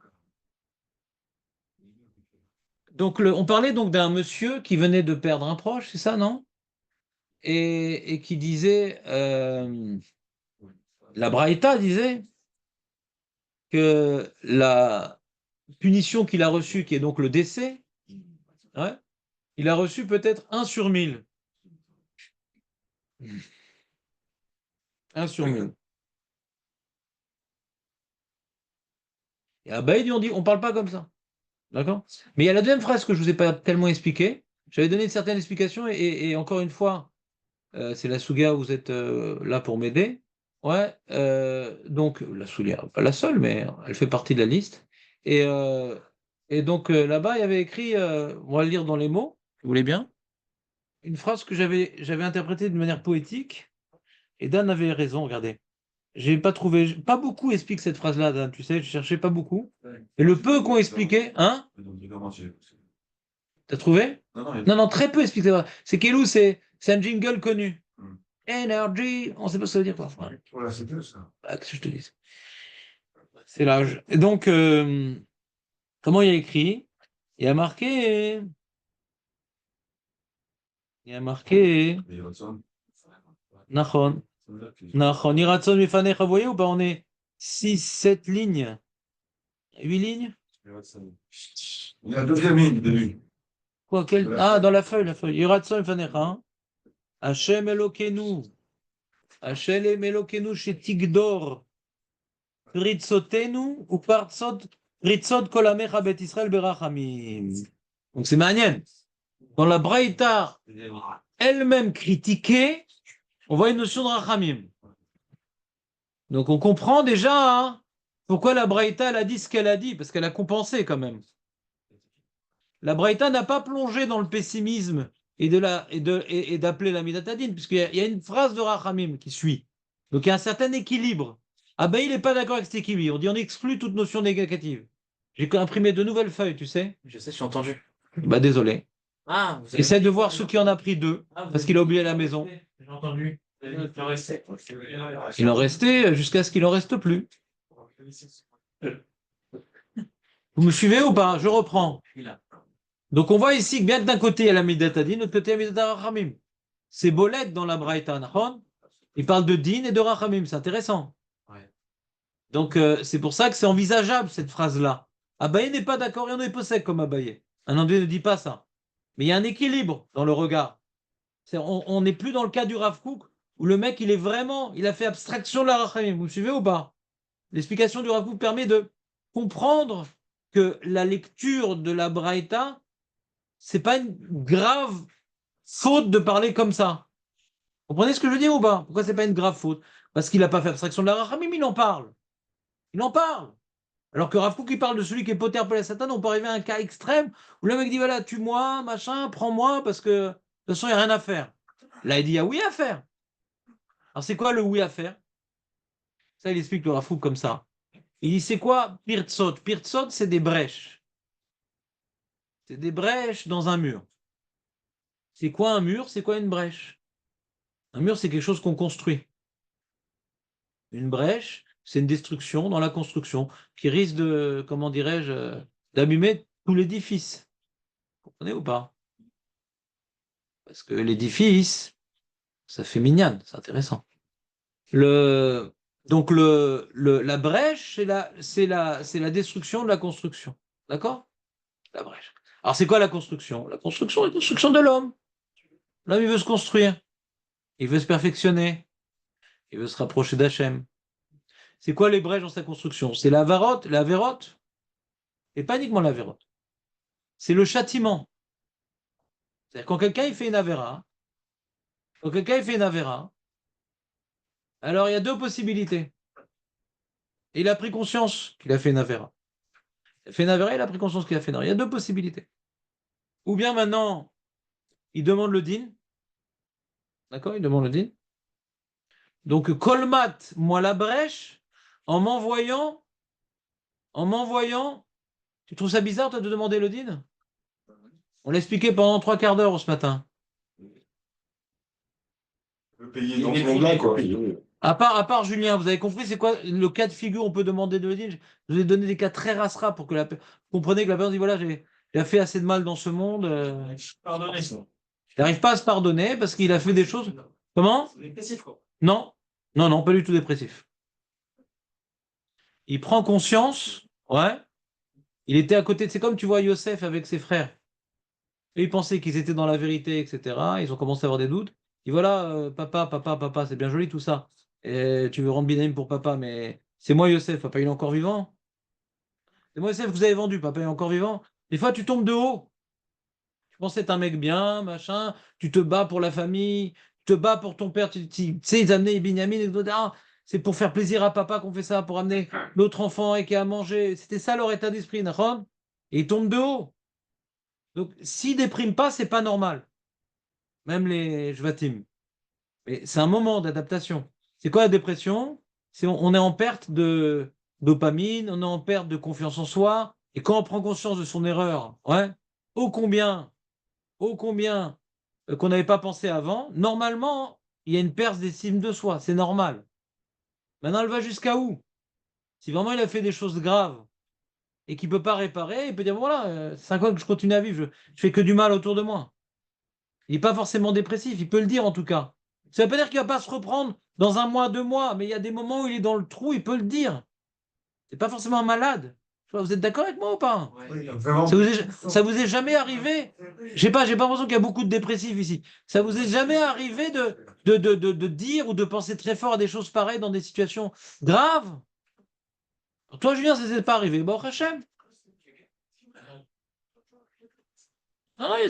Donc on parlait donc d'un monsieur qui venait de perdre un proche, c'est ça, non? Et qui disait, la Braïta disait que la punition qu'il a reçue, qui est donc le décès, ouais, il a reçu peut-être 1 sur 1000. 1 sur 1000. Et à Baïd, ils ont dit, on ne parle pas comme ça. D'accord? Mais il y a la deuxième phrase que je ne vous ai pas tellement expliquée. J'avais donné certaines explications et encore une fois, c'est la Souga, vous êtes là pour m'aider. Ouais, donc la Souga, pas la seule, mais elle fait partie de la liste. Et, euh, et donc là-bas, il y avait écrit, on va le lire dans les mots, vous voulez bien, une phrase que j'avais interprétée de manière poétique. Et Dan avait raison, regardez. J'ai pas trouvé, pas beaucoup expliquent cette phrase-là, Dan, tu sais, je cherchais pas beaucoup. Et le peu qu'on expliquait, hein? T'as trouvé? Non, non, très peu expliqué. C'est Kelou, c'est un jingle connu. Energy, on sait pas ce que ça veut dire parfois. Voilà, c'est bien ça. Ah, qu'est-ce que je te dis? C'est l'âge. Et donc, comment il y a écrit? Il y a marqué. Il y a marqué. Nachon. Nachon. Iratson mifanecha, vous voyez ou pas? On est 6, 7 lignes. 8 lignes? Il y a la deuxième ligne de lui. Quoi, quel... Ah, dans la feuille, la feuille. Iratson mifanecha. Hein. Hashem Elokenu. Hashem Elokenu chez Tigdor. Ritzotenu ou partzot. Ritzot kolamecha bet Israël berachamim. Donc c'est Manienne. Dans la Braïta elle-même critiquée, on voit une notion de rachamim. Donc on comprend déjà hein, pourquoi la Braïta elle a dit ce qu'elle a dit, parce qu'elle a compensé quand même. La Braïta n'a pas plongé dans le pessimisme et d'appeler la Midatadine, puisqu'il y a une phrase de rachamim qui suit. Donc il y a un certain équilibre. Ah ben il n'est pas d'accord avec cet équilibre. On dit on exclut toute notion négative. J'ai imprimé de nouvelles feuilles, tu sais. Je sais, je suis entendu. Bah désolé. Ah, vous avez Essaie de voir ceux qui en a pris 2, parce qu'il a oublié à la maison. J'ai entendu. Il en restait. Il en restait jusqu'à ce qu'il en reste plus. Vous me suivez ou pas? Je reprends. Donc on voit ici que bien que d'un côté il y a la Midatadine, de l'autre côté il y a la Midat Rachamim. C'est Bolette dans la Braïta, il parle de Din et de Rachamim, c'est intéressant. Ouais. Donc c'est pour ça que c'est envisageable cette phrase-là. Abaye n'est pas d'accord, il y en a pas sec comme Abaye. Un anglais ne dit pas ça. Mais il y a un équilibre dans le regard. On n'est plus dans le cas du Rav Kook où le mec il a fait abstraction de la Rachamim. Vous me suivez ou pas? L'explication du Rav Kook permet de comprendre que la lecture de la Braïta, c'est pas une grave faute de parler comme ça. Vous comprenez ce que je veux dire ou pas? Pourquoi c'est pas une grave faute? Parce qu'il n'a pas fait abstraction de la Rachamim, il en parle. Il en parle. Alors que Rav Kook, il parle de celui qui est poter pour la Satan, on peut arriver à un cas extrême où le mec dit voilà, tue-moi, machin, prends-moi, parce que de toute façon, il n'y a rien à faire. Là, il dit il y a oui à faire. Alors, c'est quoi le oui à faire? Ça, il explique le Rav Kook comme ça. Il dit c'est quoi Pirtsot? Pirtsot, c'est des brèches. C'est des brèches dans un mur. C'est quoi un mur? C'est quoi une brèche? Un mur, c'est quelque chose qu'on construit. Une brèche, c'est une destruction dans la construction qui risque de, comment dirais-je, d'abîmer tout l'édifice. Vous comprenez ou pas? Parce que l'édifice, ça fait mignonne, c'est intéressant. Donc la brèche, c'est la destruction de la construction. D'accord? La brèche. Alors c'est quoi la construction? La construction est la construction de l'homme. L'homme, il veut se construire. Il veut se perfectionner. Il veut se rapprocher d'Hachem. C'est quoi les brèches dans sa construction? C'est la vérote, et pas uniquement la vérote. C'est le châtiment. C'est-à-dire quand quelqu'un il fait une avéra, alors il y a 2 possibilités. Il a pris conscience qu'il a fait une avéra. Il a fait une avéra, il a pris conscience qu'il a fait une avéra. Il y a 2 possibilités. Ou bien maintenant, il demande le din. D'accord? Il demande le din. Donc, colmat, moi la brèche, en m'envoyant Tu trouves ça bizarre, toi, de demander le din? On l'a expliqué pendant 3/4 d'heure ce matin. Le payer dans ce monde-là, quoi. À part Julien, vous avez compris c'est quoi le cas de figure où on peut demander de le din? Je vous ai donné des cas très rasera pour que vous compreniez que la personne dit voilà, j'ai fait assez de mal dans ce monde. Pardonnez ça. Il n'arrive pas à se pardonner parce qu'il a fait des choses. Comment? C'est dépressif, quoi. Non, non, non, pas du tout dépressif. Il prend conscience, ouais. Il était à côté, c'est comme tu vois Yosef avec ses frères. Et ils pensaient qu'ils étaient dans la vérité, etc. Ils ont commencé à avoir des doutes. Et voilà, papa, c'est bien joli tout ça. Et tu veux rendre Binyamin pour papa, mais c'est moi Yosef, papa il est encore vivant. C'est moi Yosef que vous avez vendu, papa il est encore vivant. Des fois tu tombes de haut. Tu pensais être un mec bien, machin, tu te bats pour la famille, tu te bats pour ton père, tu sais, ils amenaient Binyamin, etc. C'est pour faire plaisir à papa qu'on fait ça, pour amener l'autre enfant et qui a à manger. C'était ça leur état d'esprit, d'accord? Et ils tombent de haut. Donc, s'ils ne dépriment pas, c'est pas normal. Même les Jvatim. Mais c'est un moment d'adaptation. C'est quoi la dépression? On est en perte de dopamine, on est en perte de confiance en soi. Et quand on prend conscience de son erreur, ouais, ô combien, qu'on n'avait pas pensé avant, normalement, il y a une perte d'estime de soi. C'est normal. Maintenant, elle va jusqu'à où? Si vraiment il a fait des choses graves et qu'il ne peut pas réparer, il peut dire voilà, 5 ans que je continue à vivre, je fais que du mal autour de moi. Il n'est pas forcément dépressif, il peut le dire en tout cas. Ça ne veut pas dire qu'il ne va pas se reprendre dans 1 mois, 2 mois, mais il y a des moments où il est dans le trou, il peut le dire. C'est pas forcément un malade. Vous êtes d'accord avec moi ou pas? Oui, vraiment. Ça vous est jamais arrivé? J'ai pas l'impression qu'il y a beaucoup de dépressifs ici. Ça vous est jamais arrivé de dire ou de penser très fort à des choses pareilles dans des situations graves? Pour toi, Julien, ça ne s'est pas arrivé. Bon, Hachem. Ah ouais,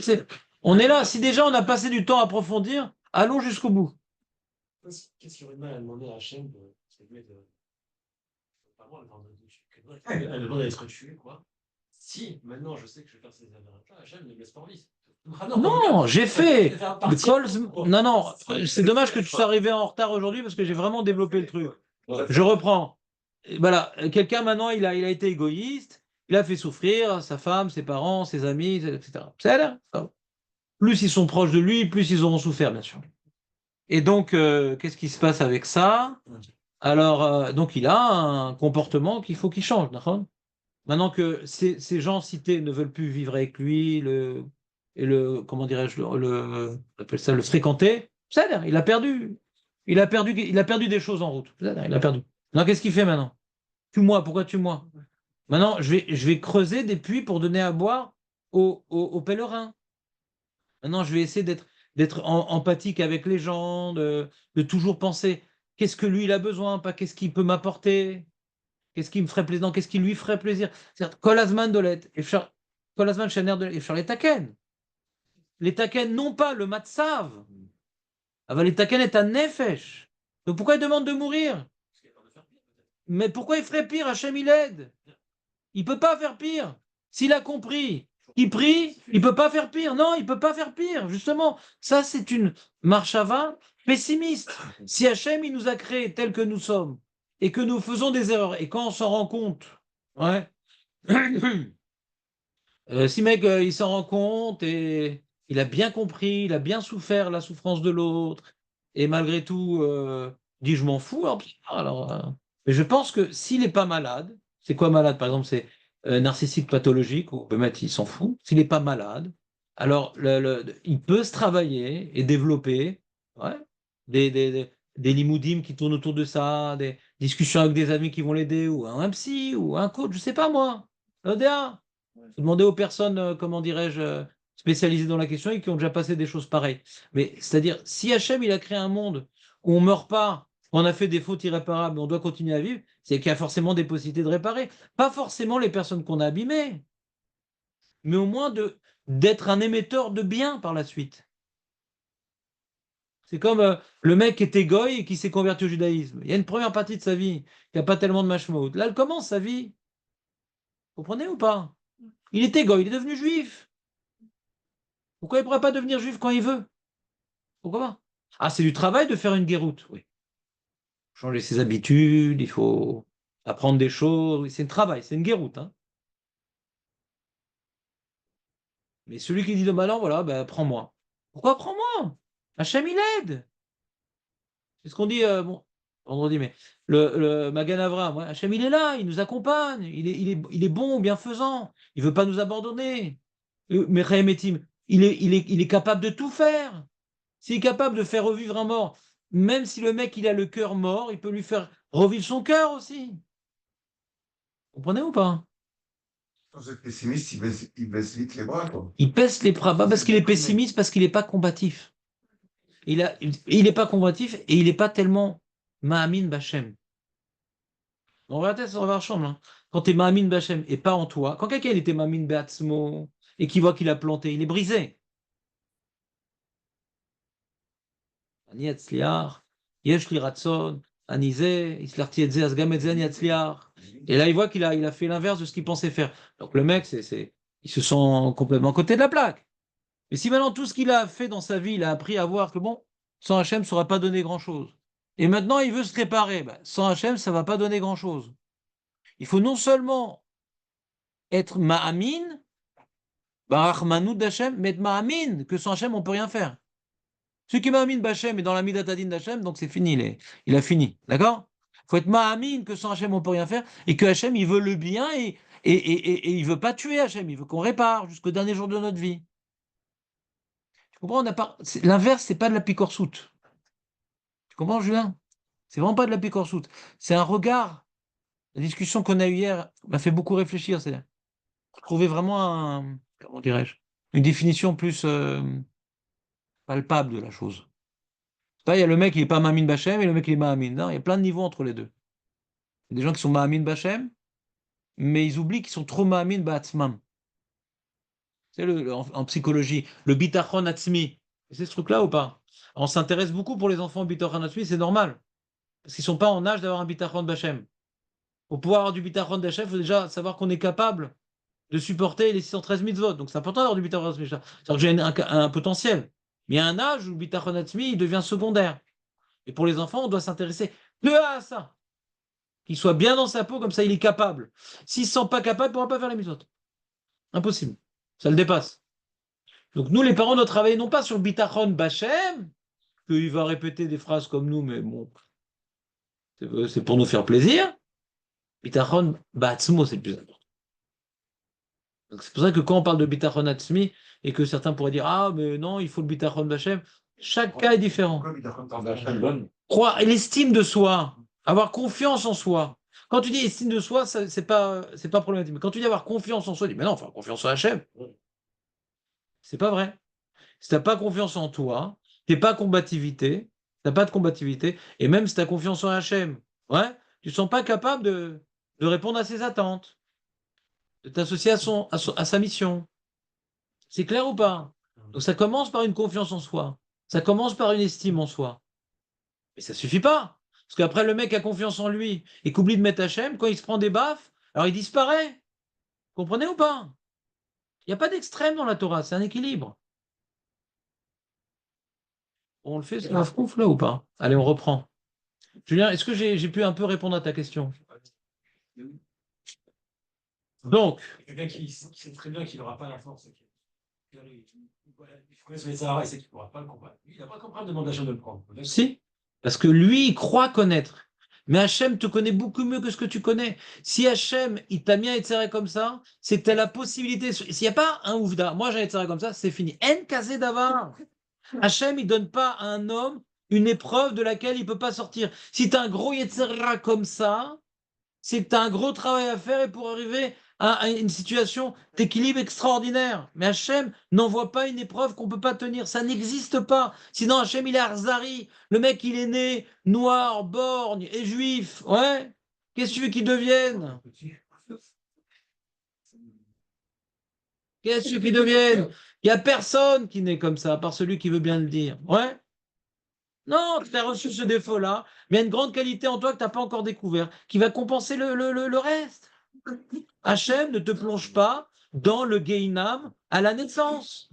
on est là. Si déjà on a passé du temps à approfondir, allons jusqu'au bout. Qu'est-ce qu'il y aurait de mal à demander à Hachem pas moi, elle demande d'être tuée, quoi. Si, maintenant je sais que je vais faire ces affaires-là, Hachem ne me laisse pas en vie. Ah Non, j'ai fait. Non, non, Ouais. c'est dommage que tu sois arrivé en retard aujourd'hui parce que j'ai vraiment développé le truc. Je reprends. Et voilà, quelqu'un maintenant, il a été égoïste, il a fait souffrir sa femme, ses parents, ses amis, etc. C'est là. Plus ils sont proches de lui, plus ils auront souffert, bien sûr. Et donc, qu'est-ce qui se passe avec ça? Alors, donc, il a un comportement qu'il faut qu'il change, d'accord? Maintenant que ces gens cités ne veulent plus vivre avec lui, comment dirais-je, on appelle ça le fréquenter, c'est-à-dire, il a perdu des choses en route. C'est-à-dire, il a perdu. Non, qu'est-ce qu'il fait maintenant? Tue-moi, pourquoi tue-moi? Maintenant, je vais creuser des puits pour donner à boire aux pèlerins. Maintenant, je vais essayer d'être empathique avec les gens, de toujours penser qu'est-ce que lui il a besoin, pas qu'est-ce qu'il peut m'apporter, qu'est-ce qui me ferait plaisir, non, qu'est-ce qui lui ferait plaisir. C'est-à-dire, Kol Hazman Dolet, Kol Hazman Shener Dolet, et les Taken. Les Taken n'ont pas le matzav. Aval les Taken est un nefesh. Donc pourquoi il demande de mourir? Mais pourquoi il ferait pire? Hachem il aide. Il peut pas faire pire. S'il a compris qu'il prie, il peut pas faire pire. Non, il peut pas faire pire. Justement, ça c'est une marche à vin pessimiste. Si Hachem il nous a créés tels que nous sommes et que nous faisons des erreurs et quand on s'en rend compte, ouais. Si mec il s'en rend compte et il a bien compris, il a bien souffert la souffrance de l'autre et malgré tout dit je m'en fous. Mais je pense que s'il n'est pas malade, c'est quoi malade par exemple? C'est narcissique pathologique ou peut-être il s'en fout. S'il n'est pas malade, alors il peut se travailler et développer ouais, des limoudim qui tournent autour de ça, des discussions avec des amis qui vont l'aider ou un psy ou un coach, je sais pas moi. ODA. Faut demander aux personnes, comment dirais-je, spécialisées dans la question et qui ont déjà passé des choses pareilles. Mais c'est-à-dire, si Hachem il a créé un monde où on ne meurt pas, on a fait des fautes irréparables, mais on doit continuer à vivre, c'est qu'il y a forcément des possibilités de réparer. Pas forcément les personnes qu'on a abîmées, mais au moins d'être un émetteur de bien par la suite. C'est comme le mec qui était goy et qui s'est converti au judaïsme. Il y a une première partie de sa vie qui n'a pas tellement de mashmaout. Là, elle commence sa vie. Vous comprenez ou pas? Il était goy, il est devenu juif. Pourquoi il ne pourrait pas devenir juif quand il veut? Pourquoi pas? Ah, c'est du travail de faire une guéroute, oui. Changer ses habitudes, il faut apprendre des choses. Oui, c'est un travail, c'est une guéroute. Hein. Mais celui qui dit de malin, voilà, ben, prends-moi. Pourquoi prends-moi? Hachem, il aide. C'est ce qu'on dit bon, vendredi, mais le Magan Avraham, ouais, Hachem, il est là, il nous accompagne, il est bon, bienfaisant, il ne veut pas nous abandonner. Mechaem Etim, il est capable de tout faire. S'il est capable de faire revivre un mort, même si le mec il a le cœur mort, il peut lui faire revivre son cœur aussi. Vous comprenez ou pas? Quand vous êtes pessimiste, il baisse vite les bras, quoi. Il pèse les bras, pas parce qu'il est pessimiste, parce qu'il n'est pas combatif. Il n'est pas combatif et il n'est pas tellement Ma'amin Bachem. On va tête, on va ensemble. Hein. Quand tu es Ma'amin Bachem et pas en toi, quand quelqu'un il était Ma'amin Beatzmo et qu'il voit qu'il a planté, il est brisé. Ani Yatzliar, Yesh li Ratson, Anizé, Islarti Etze, Asgam Etze, Ani Yatzliar. Et là, il voit qu'il a fait l'inverse de ce qu'il pensait faire. Donc le mec, il se sent complètement à côté de la plaque. Mais si maintenant tout ce qu'il a fait dans sa vie, il a appris à voir que bon, sans Hachem, ça n'aurait pas donné grand-chose. Et maintenant, il veut se réparer. Ben, sans Hachem, ça ne va pas donner grand-chose. Il faut non seulement être Ma'amin, Barachmanout d'Hachem, mais être Ma'amin, que sans Hachem, on ne peut rien faire. Celui qui est Ma'amin d'Hachem est dans la Midatadin d'Hachem, donc c'est fini, il a fini. D'accord? Il faut être Ma'amin, que sans Hachem, on ne peut rien faire, et que Hachem, il veut le bien, et il ne veut pas tuer Hachem, il veut qu'on répare jusqu'au dernier jour de notre vie. Tu comprends? L'inverse, c'est pas de la picorsoute. Tu comprends, Julien? C'est vraiment pas de la picorsoute. C'est un regard. La discussion qu'on a eue hier m'a fait beaucoup réfléchir. C'est trouver vraiment comment dirais-je, une définition plus palpable de la chose. Là, il y a le mec qui n'est pas Mamin Bachem et le mec qui est Mahamin. Non, il y a plein de niveaux entre les deux. Il y a des gens qui sont Mahamin Bachem, mais ils oublient qu'ils sont trop Mahamin Ba'atzmam. C'est en psychologie, le bitachon atzmi. C'est ce truc-là ou pas? On s'intéresse beaucoup pour les enfants au bitachon atzmi, c'est normal. Parce qu'ils ne sont pas en âge d'avoir un bitachon Bachem. Pour pouvoir avoir du bitachon Bachem, il faut déjà savoir qu'on est capable de supporter les 613 mitzvot. Donc c'est important d'avoir du bitachon atzmi. C'est-à-dire que j'ai un potentiel. Mais il y a un âge où le bitachon atzmi, il devient secondaire. Et pour les enfants, on doit s'intéresser que à ça. Qu'il soit bien dans sa peau, comme ça il est capable. S'il ne se sent pas capable, il ne pourra pas faire les mitzvot. Impossible. Ça le dépasse. Donc nous, les parents, doivent travailler non pas sur le bitachon Bachem, qu'il va répéter des phrases comme nous, mais bon, c'est pour nous faire plaisir. Bitachon Ba'atzmo, c'est le plus important. Donc c'est pour ça que quand on parle de bitachon atzmi, et que certains pourraient dire, ah, mais non, il faut le bitachon Bachem, chaque cas est différent. Croire, et l'estime de soi, avoir confiance en soi. Quand tu dis estime de soi, c'est pas problématique. Mais quand tu dis avoir confiance en soi, tu dis, mais non, enfin, confiance en Hachem. C'est pas vrai. Si tu n'as pas confiance en toi, tu n'es pas combativité, tu n'as pas de combativité, et même si tu as confiance en Hachem, ouais, tu ne sens pas capable de répondre à ses attentes, de t'associer à sa mission. C'est clair ou pas? Donc ça commence par une confiance en soi, ça commence par une estime en soi. Mais ça ne suffit pas. Parce qu'après, le mec a confiance en lui et qu'oublie de mettre Hachem, quand il se prend des baffes, alors il disparaît. Vous comprenez ou pas? Il n'y a pas d'extrême dans la Torah, c'est un équilibre. On le fait, c'est un frouf là ou pas? Allez, on reprend. Julien, est-ce que j'ai pu un peu répondre à ta question? Donc, Quelqu'un qui sait très bien qu'il n'aura pas la force. Il connaît les Sahara, il sait qu'il ne pourra pas le combattre. Il n'a pas compris de demander à Hachem de le prendre. si, parce que lui, il croit connaître. Mais Hachem te connaît beaucoup mieux que ce que tu connais. Si Hachem, il t'a mis à être comme ça, c'est que tu as la possibilité. S'il n'y a pas un ouvda, moi j'ai être comme ça, c'est fini. En kazé davar. Hachem, il ne donne pas à un homme une épreuve de laquelle il ne peut pas sortir. Si tu as un gros Yetzerara comme ça, c'est que tu as un gros travail à faire et pour arriver à une situation d'équilibre extraordinaire. Mais Hachem n'envoie pas une épreuve qu'on ne peut pas tenir. Ça n'existe pas. Sinon, Hachem, il est Arzari. Le mec, il est né noir, borgne et juif. Ouais. Qu'est-ce que tu veux qu'il devienne? Qu'est-ce que tu veux qu'il devienne? Il n'y a personne qui naît comme ça, à part celui qui veut bien le dire. Ouais. Non, tu as reçu ce défaut-là, mais il y a une grande qualité en toi que tu n'as pas encore découvert, qui va compenser le reste. Hachem ne te plonge pas dans le Gehinam à la naissance.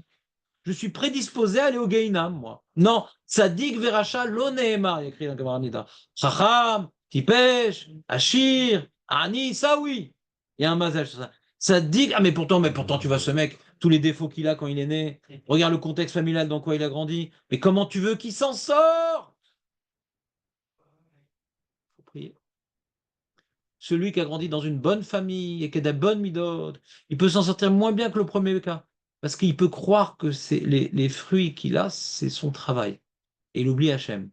Je suis prédisposé à aller au Gehinam, moi. Non, Tzadik Veracha lo Nehemar, il y a écrit dans Kamaranita. Chacham, Tipesh, Achir, Ani, ça oui. Il y a un mazal sur ça. Tzadik, ah mais pourtant tu vois ce mec, tous les défauts qu'il a quand il est né. Regarde le contexte familial dans quoi il a grandi. Mais comment tu veux qu'il s'en sorte? Faut prier. Celui qui a grandi dans une bonne famille et qui a des bonnes midotes, il peut s'en sortir moins bien que le premier cas. Parce qu'il peut croire que c'est les fruits qu'il a, c'est son travail. Et il oublie Hachem.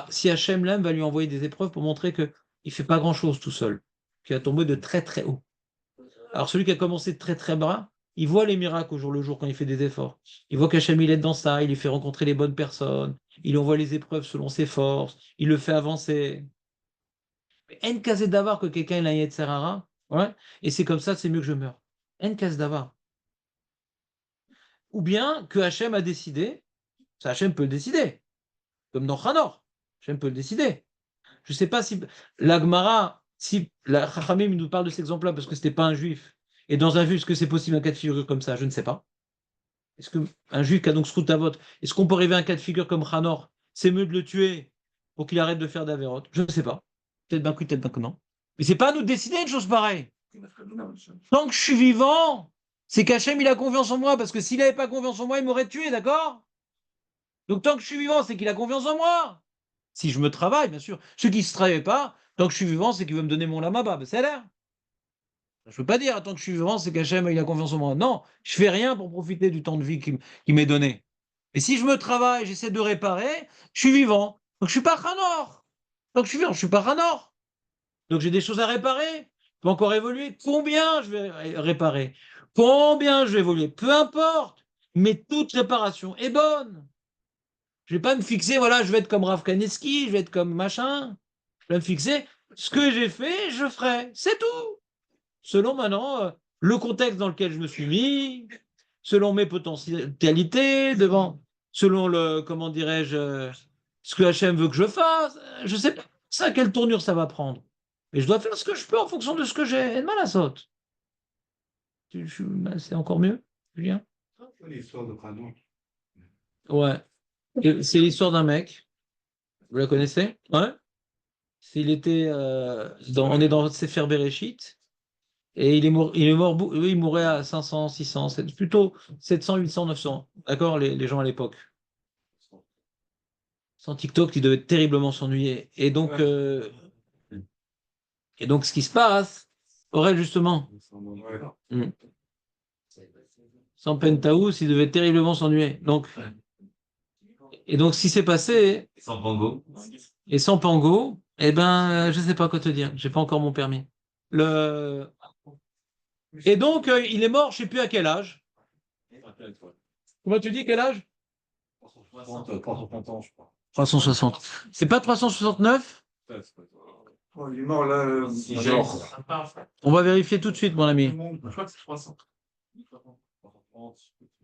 Si Hachem l'aime, va lui envoyer des épreuves pour montrer qu'il ne fait pas grand-chose tout seul, qu'il a tombé de très très haut. Alors celui qui a commencé de très très bas, il voit les miracles au jour le jour quand il fait des efforts. Il voit qu'Hachem il aide dans ça, il lui fait rencontrer les bonnes personnes, il envoie les épreuves selon ses forces, il le fait avancer. En casé d'avoir que quelqu'un il a un Yetzer Hara, ouais, et c'est comme ça, c'est mieux que je meure. En casé d'avoir. Ou bien que Hachem a décidé, ça Hachem peut le décider, comme dans Chanor, Hachem peut le décider. Je ne sais pas si l'Agmara, si la Chachamim nous parle de cet exemple-là parce que ce n'était pas un juif, et dans un juif, est-ce que c'est possible un cas de figure comme ça? Je ne sais pas. Est-ce qu'un juif qui a donc Sroutavot, est-ce qu'on peut arriver à un cas de figure comme Chanor? C'est mieux de le tuer pour qu'il arrête de faire d'Averot? Je ne sais pas. Peut-être bien que oui, peut-être bien que non. Mais c'est pas à nous de décider une chose pareille. Tant que je suis vivant, c'est qu'Hachem il a confiance en moi, parce que s'il n'avait pas confiance en moi, il m'aurait tué, d'accord? Donc tant que je suis vivant, c'est qu'il a confiance en moi. Si je me travaille, bien sûr. Ceux qui ne se travaillent pas, tant que je suis vivant, c'est qu'il veut me donner mon lamaba. Ben, c'est l'air. Je ne peux pas dire, tant que je suis vivant, c'est qu'Hachem il a confiance en moi. Non, je fais rien pour profiter du temps de vie qui m'est donné. Et si je me travaille, j'essaie de réparer, je suis vivant. Donc je ne suis pas Hanor. Donc je suis vivant, je ne suis pas Hanor. Donc j'ai des choses à réparer. Je peux encore évoluer. Combien je vais réparer? Combien je vais évoluer? Peu importe. Mais toute réparation est bonne. Je ne vais pas me fixer, voilà, je vais être comme Rav Kaneski, je vais être comme machin. Je vais me fixer, ce que j'ai fait, je ferai. C'est tout. Selon maintenant le contexte dans lequel je me suis mis, selon mes potentialités, selon comment dirais-je, ce que Hachem veut que je fasse. Je ne sais pas ça, quelle tournure ça va prendre. Mais je dois faire ce que je peux en fonction de ce que j'ai. Et de mal à saute. C'est encore mieux, Julien? L'histoire de Pranon. Ouais. C'est l'histoire d'un mec. Vous la connaissez? Ouais. S'il était on est dans Sefer Bereshit, et il est mort, il mourait à 500, 600, plutôt 700, 800, 900. D'accord, les gens à l'époque. Sans TikTok, ils devaient terriblement s'ennuyer. Et donc, ce qui se passe, Aurel, justement, sans Penthouse, ils devaient terriblement s'ennuyer. Et donc, ce qui s'est passé, Sans Pango. et sans Pango, eh ben, je ne sais pas quoi te dire. J'ai pas encore mon permis. Et donc, il est mort, je ne sais plus à quel âge. Comment tu dis quel âge? 350 ans, je crois. 360. C'est pas 369? Oh, il est mort là. Genre. On va vérifier tout de suite, mon ami. Je crois que c'est 300.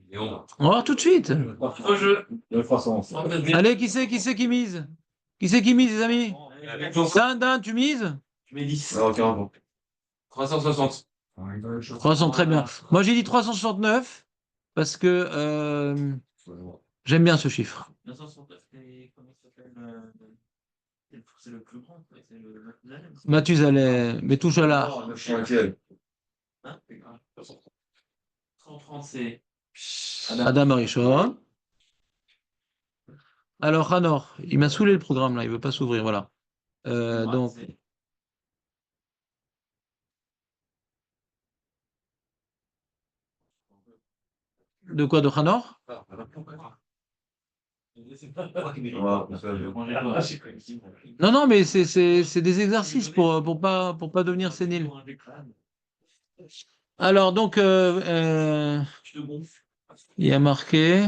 Et on. On va voir tout de suite. Au jeu. 300. Allez, qui c'est qui mise? Qui c'est qui mise, les amis? Dan, tu mises? Tu mets 10. Non, carrément. 360. 300, très bien. Moi, j'ai dit 369 parce que j'aime bien ce chiffre. 969, comment ça s'appelle c'est le plus grand, c'est le Mathusalem. Mathusalem, Metouchala, Hein 130, c'est Adam Arishon. Alors, Hanor, il m'a saoulé le programme là, il veut pas s'ouvrir, voilà. Donc, de quoi, de Hanor? Non, mais c'est des exercices pour pas devenir sénile. Alors, donc, il y a marqué.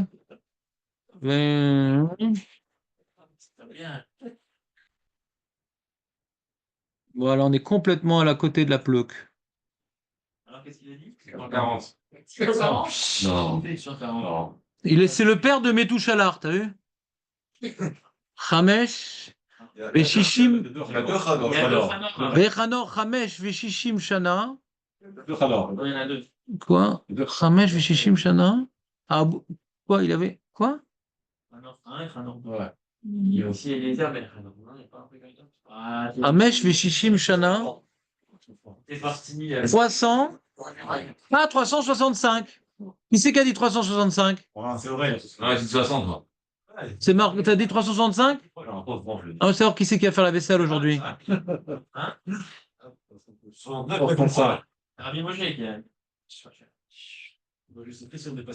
Voilà, on est complètement à la côté de la plouc. Alors, qu'est-ce qu'il a dit 140. 140. Non. Non. C'est le père de Metouchalar, t'as vu? Chamesh, Veshishim, Il y a deux Hanor. Vechanor, Chamesh, Veshishim Shana. Deux Hanor. Il y en a deux. Quoi? Chamesh, Veshishim Shana? Ah, quoi, il avait? Quoi? Un et un. Ouais. Il y a aussi Eliezer, mais non, il n'y a pas un truc comme ça. Ah, Chamesh, Veshishim Shana. t'es parti. 300. Ah, 365. Qui c'est qui a dit 365? C'est vrai. Ouais, c'est 60, moi. C'est Marc, t'as dit 365? Ah, on va savoir qui c'est qui a fait la vaisselle aujourd'hui. Hein? Pour Rabbi Moshe qui a.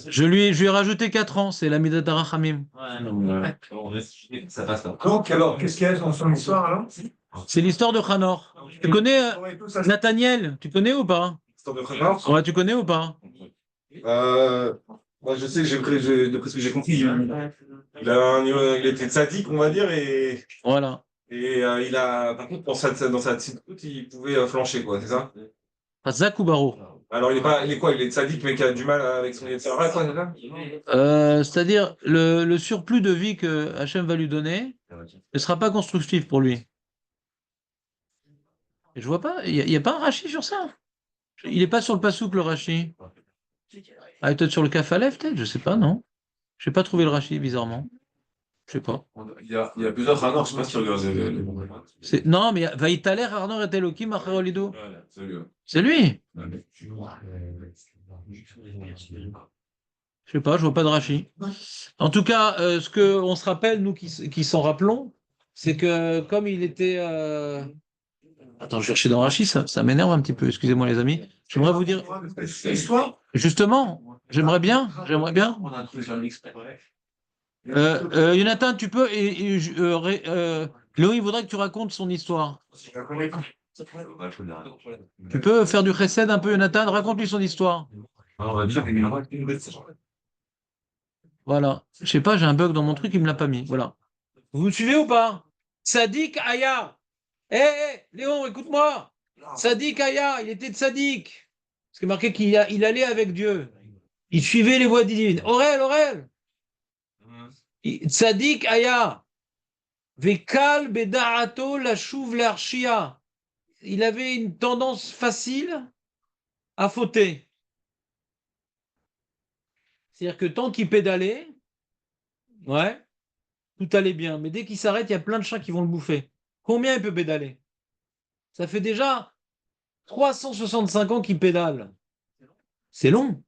Je lui ai rajouté 4 ans, c'est l'ami d'Adarachamim. Ça passe pas. Donc, alors, qu'est-ce qu'il y a dans son histoire, alors? C'est l'histoire de Hanor. Tu connais Nathaniel? Tu connais ou pas? Histoire de Khamar. Ouais, tu connais ou pas? Moi, je sais que d'après ce que j'ai compris, il était sadique, on va dire, Voilà. il a, par contre, dans sa tzidkout, il pouvait flancher, quoi, c'est ça? Zach ou Baro? Alors, il est quoi? Il est sadique, mais qui a du mal avec son Yetzirah, quoi, c'est ça? C'est-à-dire, le surplus de vie que Hachem va lui donner ne sera pas constructif pour lui. Et je vois pas, il n'y a pas un Rashi sur ça. Il n'est pas sur le Passouk, le Rashi. Ah, peut-être sur le Kafalef, peut-être, je sais pas, non. Je n'ai pas trouvé le Rashi, bizarrement. Je sais pas. Il y a plusieurs Khamar, je sais pas si tu regardes Non, mais Vaïtaler Arnor et Elohim Acherolido. Ouais, c'est lui. C'est lui. Je sais pas, je vois pas de Rashi. En tout cas, ce que on se rappelle, nous qui s'en rappelons, c'est que comme il était... Attends, je cherchais dans Rashi, ça m'énerve un petit peu, excusez-moi les amis. J'aimerais vous dire... L'histoire? Justement, j'aimerais bien. On a trouvé sur l'expert. Jonathan, tu peux... Léo, il voudrait que tu racontes son histoire. Tu peux faire du chesed un peu, Jonathan? Raconte-lui son histoire. On va dire. Voilà. Je sais pas, j'ai un bug dans mon truc, il me l'a pas mis. Voilà. Vous me suivez ou pas? Sadik Aya. Léon, écoute-moi. Sadik Aya, il était de Sadik. Parce que marqué il allait avec Dieu. Il suivait les voies divines. Aurel. Sadik Aya. Vekal bedarato la chouv l'archia. Il avait une tendance facile à fauter. C'est-à-dire que tant qu'il pédalait, ouais, tout allait bien. Mais dès qu'il s'arrête, il y a plein de chats qui vont le bouffer. Combien il peut pédaler? Ça fait déjà 365 ans qu'il pédale. C'est long.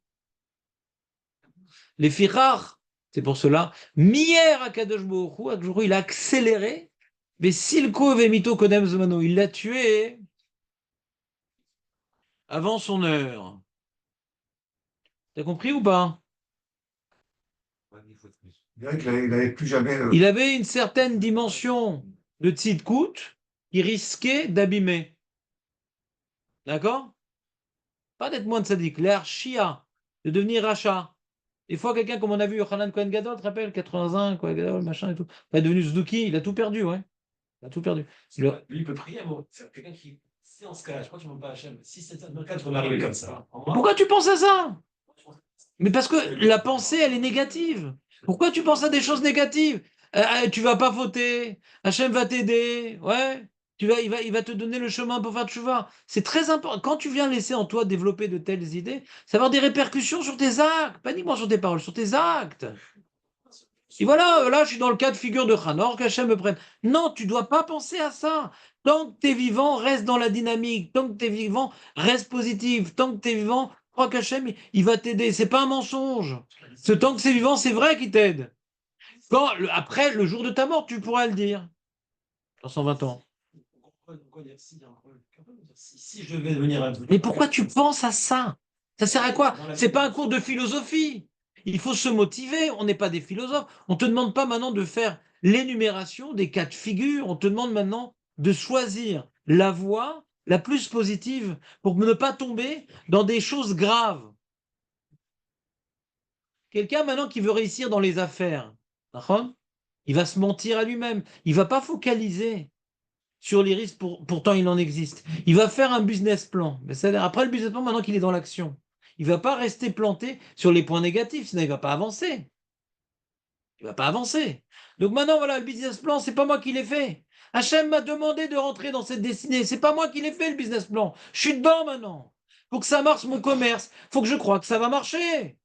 Les firars, c'est pour cela. Mier à Kadosh Baruch Hu, il a accéléré. Mais Silko Vemito Kodem Zomano, il l'a tué avant son heure. T'as compris ou pas? Je dirais qu'il n'avait plus jamais. Il avait une certaine dimension de tzidkout qui risquait d'abîmer. D'accord? Pas d'être moins de sadique. L'air chia, de devenir rachat. Des fois, quelqu'un, comme on a vu, Yochanan Cohen Gadol, tu te rappelles, 81, Cohen Gadol, machin et tout. Il est devenu Zduki, il a tout perdu, ouais. Il a tout perdu. Lui, il peut prier, moi. C'est quelqu'un qui, si en ce cas-là, je crois que tu ne pas Hachem, si c'est dans le cas, tu vas m'arriver comme ça. Pourquoi tu penses à ça? Mais parce que la pensée, elle est négative. Pourquoi tu penses à des choses négatives? Tu vas pas voter, Hachem va t'aider, ouais. Il va te donner le chemin pour faire tchouva. C'est très important. Quand tu viens laisser en toi développer de telles idées, ça va avoir des répercussions sur tes actes, pas uniquement sur tes paroles, sur tes actes. Et voilà, là, je suis dans le cas de figure de Hanor, qu'Hachem me prenne. Non, tu dois pas penser à ça. Tant que tu es vivant, reste dans la dynamique. Tant que tu es vivant, reste positif. Tant que tu es vivant, crois qu'Hachem, il va t'aider. C'est pas un mensonge. Ce tant que c'est vivant, c'est vrai qu'il t'aide. Après, le jour de ta mort, tu pourras le dire. Dans 120 ans. Si je devais devenir un... Mais pourquoi tu penses à ça? Ça sert à quoi? C'est pas un cours de philosophie. Il faut se motiver. On n'est pas des philosophes. On ne te demande pas maintenant de faire l'énumération des cas de figure. On te demande maintenant de choisir la voie la plus positive pour ne pas tomber dans des choses graves. Quelqu'un maintenant qui veut réussir dans les affaires, il va se mentir à lui-même. Il ne va pas focaliser sur les risques, pourtant il en existe. Il va faire un business plan. Mais c'est-à-dire, après le business plan, maintenant qu'il est dans l'action, il ne va pas rester planté sur les points négatifs, sinon il ne va pas avancer. Il ne va pas avancer. Donc maintenant, voilà, le business plan, c'est pas moi qui l'ai fait. Hachem m'a demandé de rentrer dans cette destinée. C'est pas moi qui l'ai fait, le business plan. Je suis dedans maintenant. Pour que ça marche, mon commerce, faut que je croie que ça va marcher.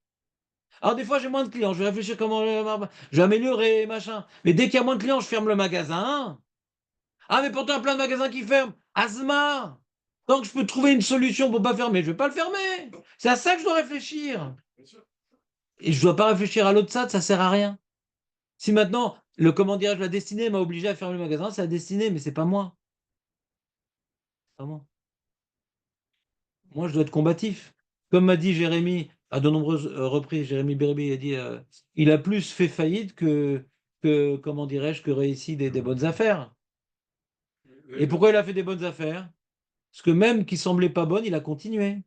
Alors des fois, j'ai moins de clients. Je vais réfléchir comment je vais améliorer, machin. Mais dès qu'il y a moins de clients, je ferme le magasin. Ah, mais pourtant, il y a plein de magasins qui ferment. Asma! Tant que je peux trouver une solution pour ne pas fermer, je ne vais pas le fermer. C'est à ça que je dois réfléchir. Et je ne dois pas réfléchir à l'autre tzad, ça ne sert à rien. Si maintenant, comment dirais-je, la destinée m'a obligé à fermer le magasin, c'est la destinée, mais c'est pas moi. Pas moi. Moi, je dois être combatif. Comme m'a dit Jérémy, à de nombreuses reprises, Jérémy Berbi a dit il a plus fait faillite comment dirais-je, que réussi des bonnes affaires. Et pourquoi il a fait des bonnes affaires? Parce que même qui semblait pas bonne, il a continué.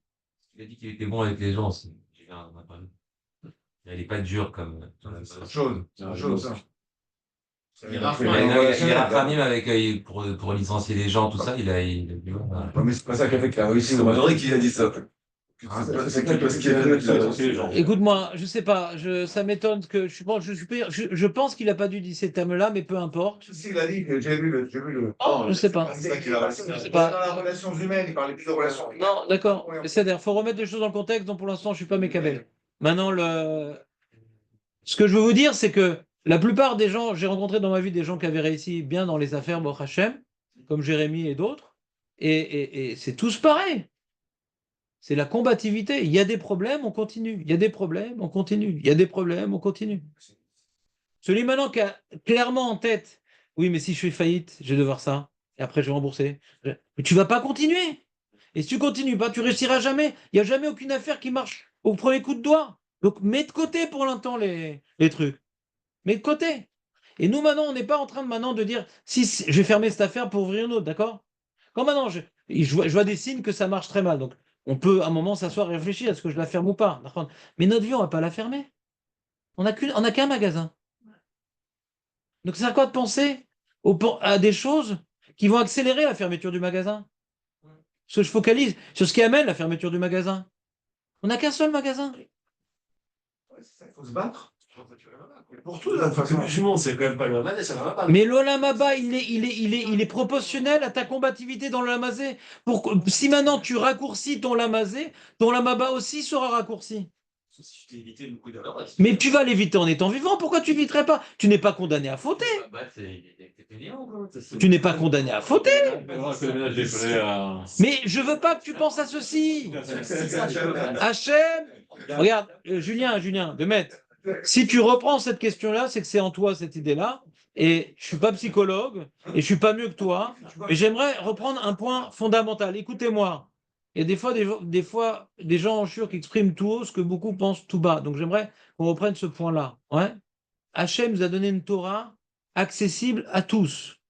Il a dit qu'il était bon avec les gens aussi. Il n'est pas dur comme. C'est autre chose. C'est autre chose, ça. Il a rafrané avec pour licencier les gens, tout ça. Il a Ouais, mais c'est pas ça qui a fait qu'il a réussi. C'est Rodrigue qui a dit ça. C'est qui parce qu'il a fait les gens. Écoute-moi, je sais pas, ça m'étonne que je pense qu'il a pas dû dire ces termes-là, mais peu importe. Si, il a dit que j'ai vu le. Je sais pas. C'est ça qu'il a Je sais réussi. pas. Dans la relation humaine, il parlait plus de relations humaines. Non, d'accord. Ouais. C'est-à-dire, faut remettre les choses dans le contexte, donc pour l'instant, je suis pas mécabel. Maintenant, ce que je veux vous dire, c'est que la plupart des gens, j'ai rencontré dans ma vie des gens qui avaient réussi bien dans les affaires, Baruch Hashem, comme Jérémy et d'autres, et c'est tous pareil. C'est la combativité. Il y a des problèmes, on continue. Il y a des problèmes, on continue. Il y a des problèmes, on continue. Celui maintenant qui a clairement en tête, oui, mais si je fais faillite, je vais devoir ça, et après je vais rembourser. Mais tu vas pas continuer. Et si tu continues pas, tu réussiras jamais. Il n'y a jamais aucune affaire qui marche au premier coup de doigt. Donc mets de côté pour l'instant les trucs. Mets de côté. Et nous maintenant, on n'est pas en train de maintenant de dire si je vais fermer cette affaire pour ouvrir une autre, d'accord? Quand maintenant je vois des signes que ça marche très mal. Donc on peut à un moment s'asseoir et réfléchir, est-ce que je la ferme ou pas? D'accord. Mais notre vie, on ne va pas la fermer. On n'a qu'un magasin. Donc, ça sert à quoi de penser à des choses qui vont accélérer la fermeture du magasin? Parce que je focalise sur ce qui amène la fermeture du magasin. On n'a qu'un seul magasin. Ouais, c'est ça, il faut se battre. Pour tout, de toute façon. Le jument, c'est quand même pas le Ramadan, ça va pas. Mais l'Olam Haba, il est proportionnel à ta combativité dans le Lamazé. Si maintenant tu raccourcis ton Lamazé, ton Olam Haba aussi sera raccourci. Si tu t'es évité le coup d'abord. Mais tu vas l'éviter en étant vivant. Pourquoi tu éviterais pas? Tu n'es pas condamné à fauter. Tu n'es pas condamné à fauter. Mais je veux pas que tu penses à ceci. Hachem, regarde, Julien, de mettre. Si tu reprends cette question-là, c'est que c'est en toi cette idée-là. Et je suis pas psychologue et je suis pas mieux que toi. Mais j'aimerais reprendre un point fondamental. Écoutez-moi. Il y a des fois des gens en chur qui expriment tout haut ce que beaucoup pensent tout bas. Donc j'aimerais qu'on reprenne ce point-là. Ouais. Hachem nous a donné une Torah accessible à tous.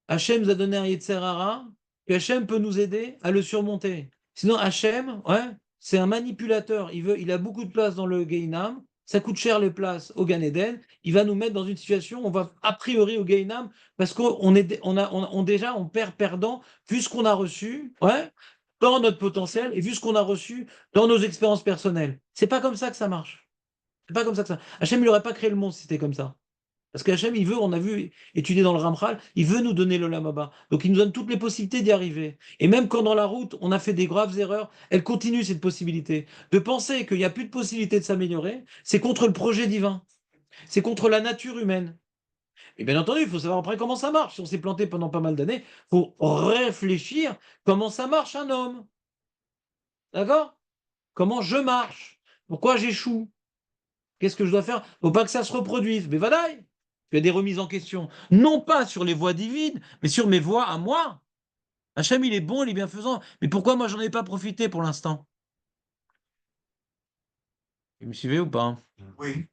Hachem nous a donné un Yetzer Hara que Hachem peut nous aider à le surmonter. Sinon, Hachem, ouais, c'est un manipulateur. Il a beaucoup de place dans le Gehinam. Ça coûte cher les places au Gan Eden. Il va nous mettre dans une situation où on va a priori au Gehinam parce on perd perdant vu ce qu'on a reçu, ouais, dans notre potentiel et vu ce qu'on a reçu dans nos expériences personnelles. C'est pas comme ça que ça marche. C'est pas comme ça que ça. Hachem, il n'aurait pas créé le monde si c'était comme ça. Parce qu'Hachem, il veut, on a vu, étudier dans le Ramchal, il veut nous donner le Lamaba. Donc il nous donne toutes les possibilités d'y arriver. Et même quand dans la route, on a fait des graves erreurs, elle continue cette possibilité. De penser qu'il n'y a plus de possibilité de s'améliorer, c'est contre le projet divin. C'est contre la nature humaine. Et bien entendu, il faut savoir après comment ça marche. Si on s'est planté pendant pas mal d'années, il faut réfléchir comment ça marche un homme. D'accord? Comment je marche? Pourquoi j'échoue? Qu'est-ce que je dois faire? Faut pas que ça se reproduise. Mais vadaï! Il y a des remises en question, non pas sur les voies divines, mais sur mes voies à moi. Hachem, il est bon, il est bienfaisant. Mais pourquoi moi, j'en ai pas profité pour l'instant? Vous me suivez ou pas? Oui.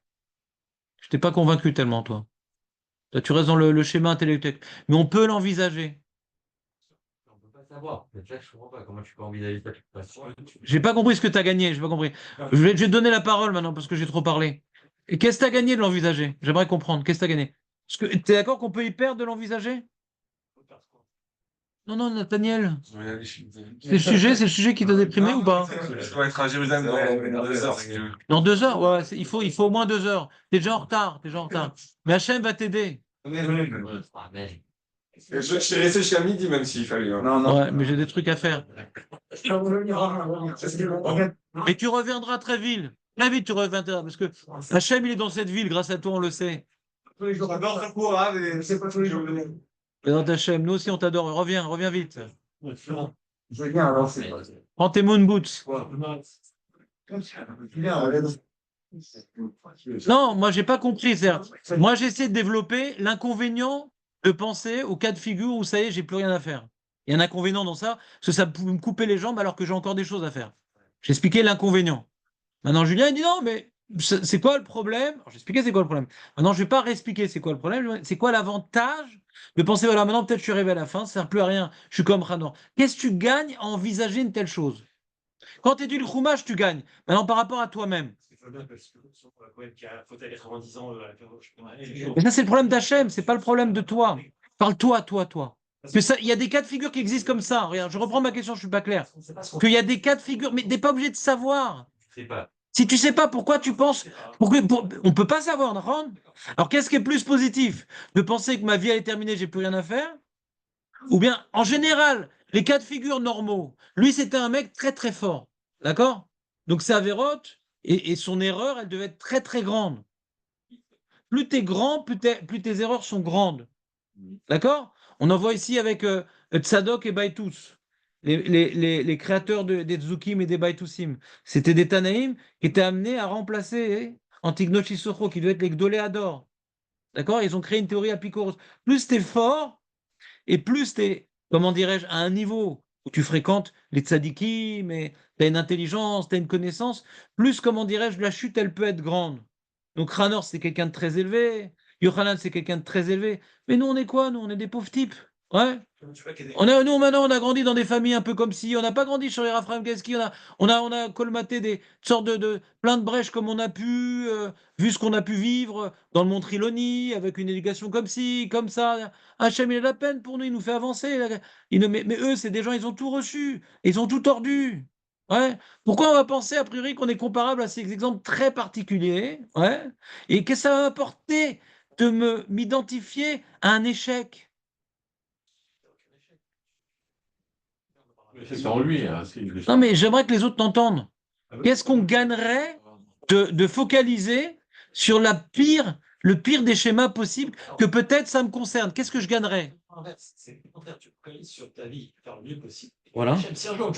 Je t'ai pas convaincu tellement, toi. Toi, tu restes dans le schéma intellectuel. Mais on peut l'envisager. On peut pas savoir. Déjà, je comprends pas comment tu peux envisager ça. J'ai pas compris ce que tu as gagné, j'ai pas compris. Je vais te donner la parole maintenant parce que j'ai trop parlé. Et qu'est-ce que tu as gagné de l'envisager? J'aimerais comprendre. Qu'est-ce que tu as gagné? Tu es d'accord qu'on peut y perdre de l'envisager? Non, non, Nathaniel. C'est le sujet qui t'a déprimé ou pas? Je dois être à Jérusalem dans 2 heures, si tu veux. Dans 2 heures? Ouais, il faut au moins 2 heures. T'es déjà en retard, t'es déjà en retard. Mais Hachem va t'aider. Ah, mais Je suis resté jusqu'à midi, même s'il fallait. Hein. Non, non. Ouais, mais j'ai des trucs à faire. Mais tu reviendras très vite. Très vite, tu reviendras. Parce que Hachem, il est dans cette ville, grâce à toi, on le sait. Tous les jours, j'adore ce cours, hein, mais c'est pas tous les jours. Mais dans Hachem, nous aussi, on t'adore. Reviens vite. Je viens, alors c'est pas. Prends tes moon boots. Viens, Non, moi, j'ai pas compris. Moi, j'essaie de développer l'inconvénient de penser au cas de figure où ça y est, j'ai plus rien à faire. Il y a un inconvénient dans ça, parce que ça peut me couper les jambes alors que j'ai encore des choses à faire. J'ai expliqué l'inconvénient. Maintenant, Julien, il dit non, mais c'est quoi le problème? Alors, j'ai expliqué c'est quoi le problème. Maintenant, je vais pas réexpliquer c'est quoi le problème. C'est quoi l'avantage de penser, voilà, maintenant, peut-être je suis arrivé à la fin, ça sert plus à rien, je suis comme Hanan. Qu'est-ce que tu gagnes à envisager une telle chose? Quand tu étudies le Chumash, tu gagnes. Maintenant, par rapport à toi-même. Mais ça, c'est le problème d'Hachem, c'est pas le problème de toi. Parle-toi, toi. Que ça, il y a des cas de figure qui existent comme ça. Regarde, je reprends ma question, je suis pas clair. Qu'il y a des cas de figure, mais t'es pas obligé de savoir. Je sais pas. Si tu sais pas pourquoi tu penses, on peut pas savoir, d'accord? Alors qu'est-ce qui est plus positif? De penser que ma vie elle est terminée, j'ai plus rien à faire? Ou bien, en général, les cas de figure normaux, lui c'était un mec très très fort, d'accord? Donc c'est Avéroth, et son erreur, elle devait être très très grande. Plus tu es grand, plus tes erreurs sont grandes. D'accord? On en voit ici avec Tzadok et Baïtous, les créateurs des Tzukim et des Baïtousim. C'était des Tanaïm qui étaient amenés à remplacer Antignoch Sissoko, qui devait être les Gdoléador. D'accord? Ils ont créé une théorie à Picoros. Plus tu es fort, et plus tu es, comment dirais-je, à un niveau où tu fréquentes les tzadikim, mais tu as une intelligence, tu as une connaissance, plus, comment dirais-je, la chute, elle peut être grande. Donc Ranor, c'est quelqu'un de très élevé, Yochanan, c'est quelqu'un de très élevé, mais nous, on est quoi? Nous, on est des pauvres types. Ouais. Nous, maintenant, on a grandi dans des familles un peu comme si, on n'a pas grandi sur les Raphaël Gaski, on a colmaté des sortes plein de brèches comme on a pu, vu ce qu'on a pu vivre dans le Mont Trilonie, avec une éducation comme ci, comme ça. Hachem, il a de la peine pour nous, il nous fait avancer. Mais eux, c'est des gens, ils ont tout reçu, ils ont tout tordu. Ouais. Pourquoi on va penser a priori qu'on est comparable à ces exemples très particuliers? Ouais. Et qu'est-ce que ça va m'apporter de m'identifier à un échec? C'est en lui. Hein, Non, mais j'aimerais que les autres t'entendent. Qu'est-ce qu'on gagnerait de focaliser sur le pire des schémas possibles que peut-être ça me concerne? Qu'est-ce que je gagnerais? C'est au contraire, tu focalises sur ta vie, faire le mieux possible. Voilà. Si un jour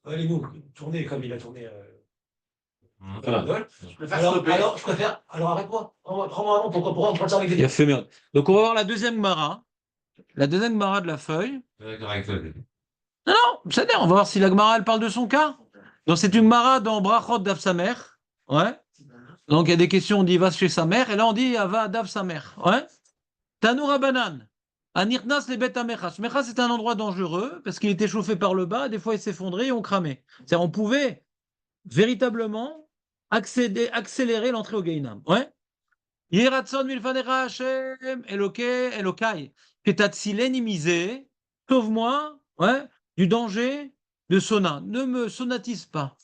allez nous tourner comme il a tourné Voilà. alors arrête-moi. Prends-moi un an, pourquoi on prend ça avec des Il a fait merde. Donc on va voir la deuxième Gemara. La deuxième Gemara de la feuille. D'accord avec toi. Non, non, ça dire, on va voir si la Gemara elle parle de son cas. Donc c'est une Gemara dans Brachot d'Av Samer. Ouais. Donc il y a des questions, on dit va chez sa mère, et là on dit va à Dav sa mère. Ouais. Tanoura Banan. Anirnas les bêtes Mechas. Mechas c'est un endroit dangereux parce qu'il était chauffé par le bas, des fois il s'effondrait et on cramait. C'est-à-dire on pouvait véritablement accélérer l'entrée au Gainam. Ouais. Yeratson milfanera Hashem Elokai. Ketatsileni misé. Sauve-moi, ouais, du danger de Sona. Ne me sonatise pas.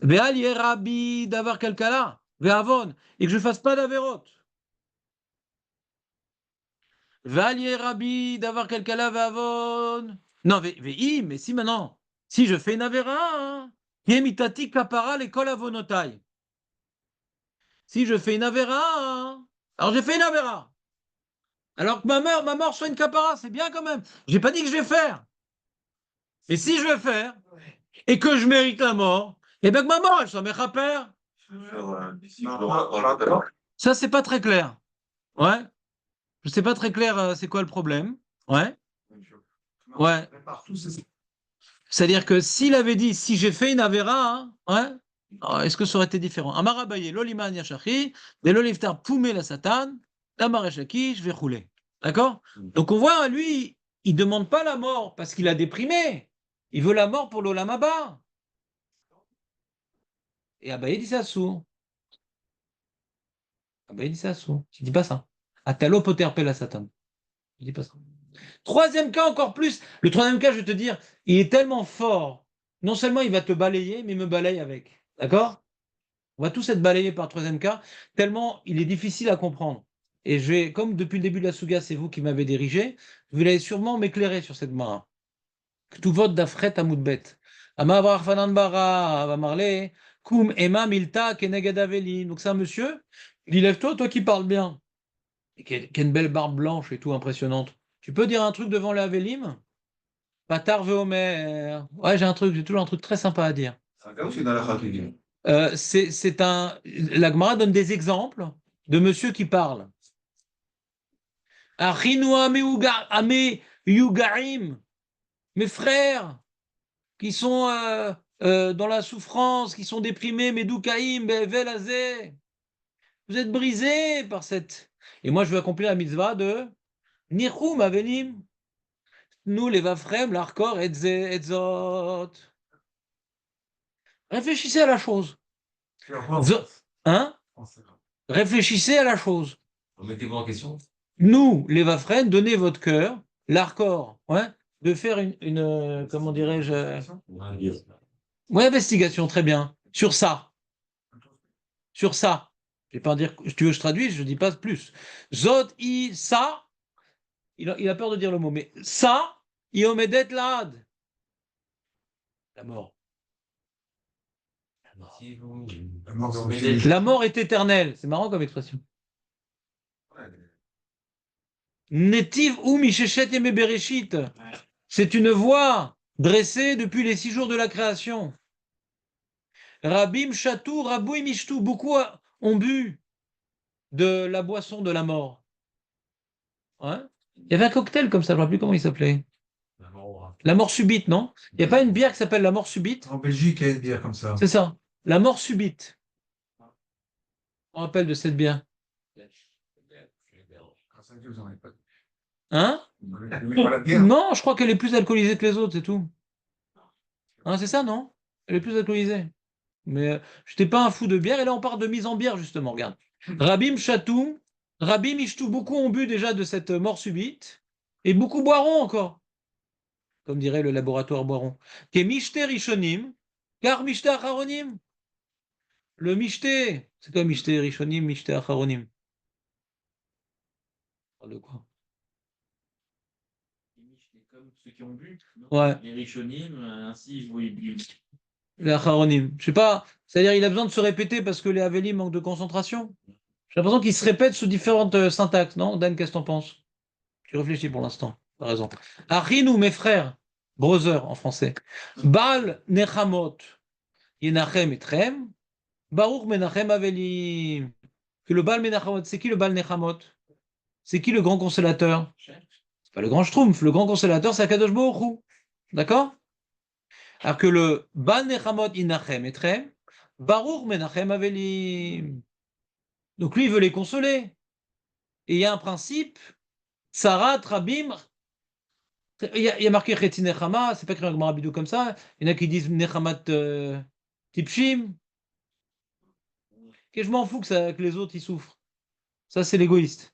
Ve'al yerabi d'avoir quelqu'un là. Ve'avon. Et que je ne fasse pas d'Averot. Ve'al yerabi d'avoir quelqu'un là. Ve'avon. Non, mais si maintenant, si je fais une Avera, hein, Yemitati kapara l'école avonotai. Si je fais une Avera, hein, alors j'ai fait une Avera. Alors que ma mort soit une capara, c'est bien quand même. J'ai pas dit que je vais faire. Et si je vais faire, et que je mérite la mort, et bien que ma mort, elle soit méchapère. Ça, c'est pas très clair. Ouais. Je sais pas très clair c'est quoi le problème. Ouais. Ouais. C'est-à-dire que s'il avait dit, si j'ai fait une Avera, hein, ouais, est-ce que ça aurait été différent? Amarabaye, l'oliman yachachi, de l'oliftar poumé la satan, l'amarechaki, je vais rouler. D'accord? Donc on voit, lui, il demande pas la mort parce qu'il a déprimé. Il veut la mort pour l'olamaba. Et Abaye dit ça sous. Abaye dit ça sous. Il dit pas ça. Atalo poter la satan. Il dit pas ça. Troisième cas encore plus. Le troisième cas, je vais te dire, il est tellement fort. Non seulement il va te balayer, mais il me balaye avec. D'accord? On va tous être balayés par le troisième cas, tellement il est difficile à comprendre. Et je vais, comme depuis le début de la Souga, c'est vous qui m'avez dirigé, vous allez sûrement m'éclairer sur cette mara. Tout vote d'Afret à Moudbet. Amavar Fanan Bara, va marler, Koum Emma Milta Kenegadaveli. Donc c'est un monsieur, il dit lève-toi, toi qui parles bien. Et qui a une belle barbe blanche et tout, impressionnante. Tu peux dire un truc devant les Avelim? Patar Veomer. Ouais, j'ai toujours un truc très sympa à dire. C'est un cas ou c'est dans la Khatouille? La Gemara donne des exemples de monsieur qui parle. Achinu ame yugaim, mes frères qui sont dans la souffrance, qui sont déprimés, medoukaim, bevel azeh. Vous êtes brisés par cette. Et moi, je veux accomplir la mitzvah de Nichum avenim. Nous, les Vafrem, l'Arkor, Etzot. Réfléchissez à la chose. Hein? Réfléchissez à la chose. Remettez-vous en question. Nous, les Vafrem, donnez votre cœur, l'Arkor, ouais, de faire comment dirais-je, investigation, très bien, sur ça. Sur ça. Je ne vais pas dire, tu veux que je traduise, je ne dis pas plus. Zot ça, il a peur de dire le mot, mais ça, iomedet lad. La mort. La mort est éternelle. C'est marrant comme expression. Netiv ou Mishechet Yeme Bereshit. C'est une voie dressée depuis les 6 jours de la création. Rabim Chatou, Rabou Mishtou. Beaucoup ont bu de la boisson de la mort. Ouais. Il y avait un cocktail comme ça, je ne me rappelle plus comment il s'appelait. La mort subite, non? Il n'y a pas une bière qui s'appelle la mort subite? En Belgique, il y a une bière comme ça. C'est ça. La mort subite. On rappelle de cette bière. Hein? Non, je crois qu'elle est plus alcoolisée que les autres, c'est tout. Hein, c'est ça, non? Elle est plus alcoolisée. Mais je n'étais pas un fou de bière, et là on parle de mise en bière, justement, regarde. Rabim Chatou, Rabim Ishtou, beaucoup ont bu déjà de cette mort subite, et beaucoup boiront encore, comme dirait le laboratoire Boiron. Ke Mishte Rishonim, car Mishte Acharonim. Le Mishte, c'est quoi Mishte Rishonim, Mishte Acharonim? De quoi? Comme ceux qui ont bu, non? Ouais. Les Rishonim, ainsi, vous bu. Les Acharonim. Je sais pas, c'est-à-dire il a besoin de se répéter parce que les Havelim manquent de concentration. J'ai l'impression qu'ils se répètent sous différentes syntaxes, non? Dan, qu'est-ce que t'en penses? Tu réfléchis pour l'instant, t'as raison. Achinu, mes frères, brother en français. Baal Nechamot, Yenachem etrem, Baruch Menachem Avelim. Que le Baal Menachamot, c'est qui le Baal Nechamot? C'est qui le grand consolateur? C'est pas le grand Schtroumpf, le grand consolateur, c'est Akadosh Baruch Hu. D'accord? Alors que le Baal Nechamot Yenachem etrem, Baruch Menachem Avelim. Donc lui, il veut les consoler. Et il y a un principe, Sarat, Rabim, il y a marqué Chetzi Nechama, c'est pas écrit en Gemara Bidou comme ça. Il y en a qui disent Nechamat Tipshim. Que je m'en fous que les autres ils souffrent. Ça, c'est l'égoïste.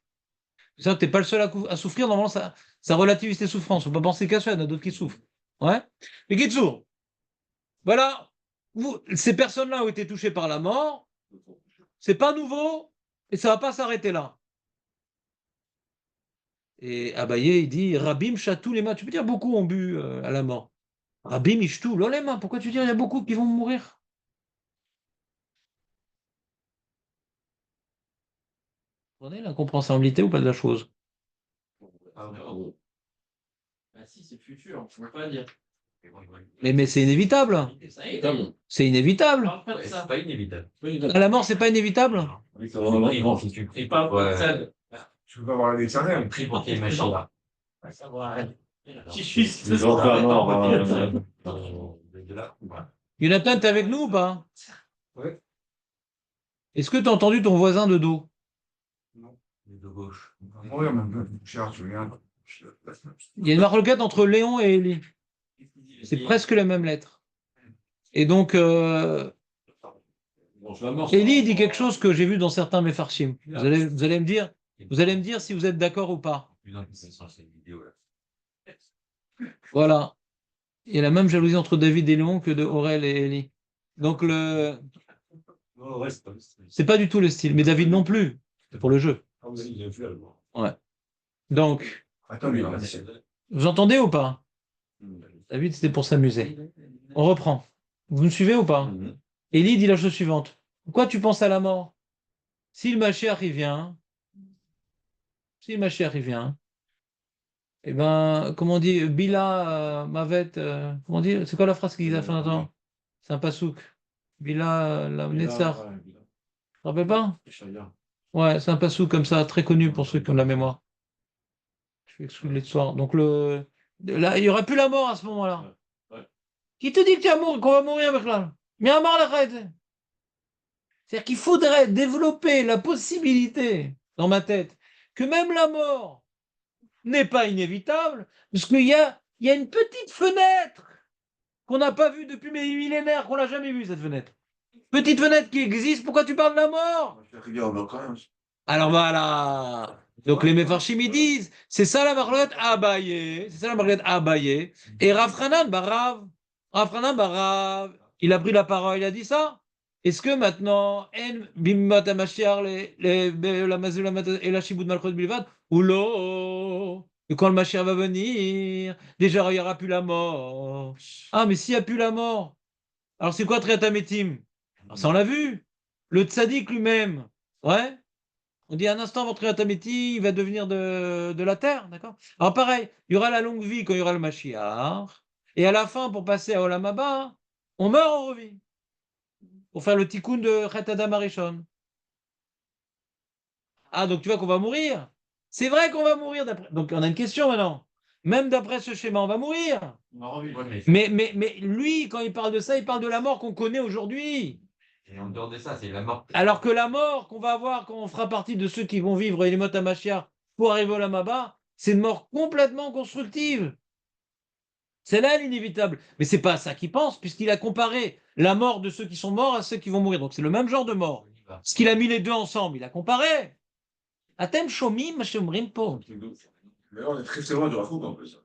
C'est ça que tu n'es pas le seul à souffrir. Normalement, ça relativise tes souffrances. Il ne faut pas penser qu'à ça, il y en a d'autres qui souffrent. Ouais. Mais Kitsour, voilà. Ces personnes-là ont été touchées par la mort. C'est pas nouveau et ça va pas s'arrêter là. Et Abaye, il dit Rabim Chatou les mains. Tu peux dire beaucoup ont bu à la mort. Rabim Ishtou, les mains. Pourquoi tu dis il y a beaucoup qui vont mourir? Vous comprenez l'incompréhensibilité ou pas de la chose? Ah si, c'est le futur, on ne peut pas dire. Mais c'est inévitable. C'est inévitable. Ouais, c'est pas inévitable. À la mort, c'est pas inévitable. Ils vont si tu pries pas. Tu peux pas avoir l'éternel. Prie pour qu'il y ait machin là. Qui suis Jonathan, t'es avec nous ou pas? Ouais. Est-ce que tu as entendu ton voisin de dos? De gauche. Mourir même. Cher, tu viens. Il y a une marloquette entre Léon et Élie. C'est presque la même lettre. Et donc, Élie dit quelque chose que j'ai vu dans certains Mefarshim. Vous allez me dire si vous êtes d'accord ou pas. Voilà. Il y a la même jalousie entre David et Léon que de Aurel et Élie. Donc, c'est pas du tout le style. Mais David non plus. C'est pour le jeu. Ouais. Donc, vous entendez ou pas? David, c'était pour s'amuser. On reprend. Vous me suivez ou pas? Élie dit la chose suivante. Pourquoi tu penses à la mort? Si le Mashiach y vient, eh ben, comment on dit, Bila Mavet, comment on dit, c'est quoi la phrase qu'il a fait un temps? C'est un pasouk. Villa, la Netzar. Ouais, Tu te rappelles pas? Yeshayahu. Ouais, c'est un passou comme ça, très connu pour ceux qui ont de la mémoire. Je suis exclu de l'histoire. Donc, là, il n'y aurait plus la mort à ce moment-là. Ouais. Ouais. Qui te dit que qu'on va mourir avec là? Mais à mort, c'est-à-dire qu'il faudrait développer la possibilité dans ma tête que même la mort n'est pas inévitable, parce qu'il y a une petite fenêtre qu'on n'a pas vue depuis des millénaires, qu'on n'a jamais vue, cette fenêtre. Petite fenêtre qui existe, pourquoi tu parles de la mort? Je vais on meurt quand même. Alors voilà. Donc les Mefarshim ils disent, c'est ça la marloquette Abaye, c'est ça la marloquette Abaye. Et Rav Hanan Barav, Rav Hanan Barav, il a pris la parole, il a dit ça. Est-ce que maintenant, en bimmat hamashiach la mazula et la shiboud malchut bilvad, ou l'eau, que quand le Mashiach va venir, déjà il n'y aura plus la mort. Ah mais s'il n'y a plus la mort, alors c'est quoi Triat Hametim? Alors ça on l'a vu. Le tzaddik lui-même, ouais. On dit un instant, votre Atamiti, il va devenir de la terre, d'accord? Alors pareil, il y aura la longue vie quand il y aura le Mashiach. Et à la fin, pour passer à Olam Haba, on meurt, on revit. Pour faire le tikkun de Chet Adam Arishon. Ah, donc tu vois qu'on va mourir? C'est vrai qu'on va mourir d'après. Donc on a une question maintenant. Même d'après ce schéma, on va mourir. On a revu. Ouais, Mais lui, quand il parle de ça, il parle de la mort qu'on connaît aujourd'hui. et en dehors de ça, c'est la mort. Alors que la mort qu'on va avoir quand on fera partie de ceux qui vont vivre les Motamachia pour arriver au Lamaba, c'est une mort complètement constructive. C'est là l'inévitable. Mais c'est pas ça qu'il pense, puisqu'il a comparé la mort de ceux qui sont morts à ceux qui vont mourir. Donc c'est le même genre de mort. Parce qu'il a mis les deux ensemble, il a comparé. Atem shomim shomrim po. Mais là, on est très loin de la foule en plus.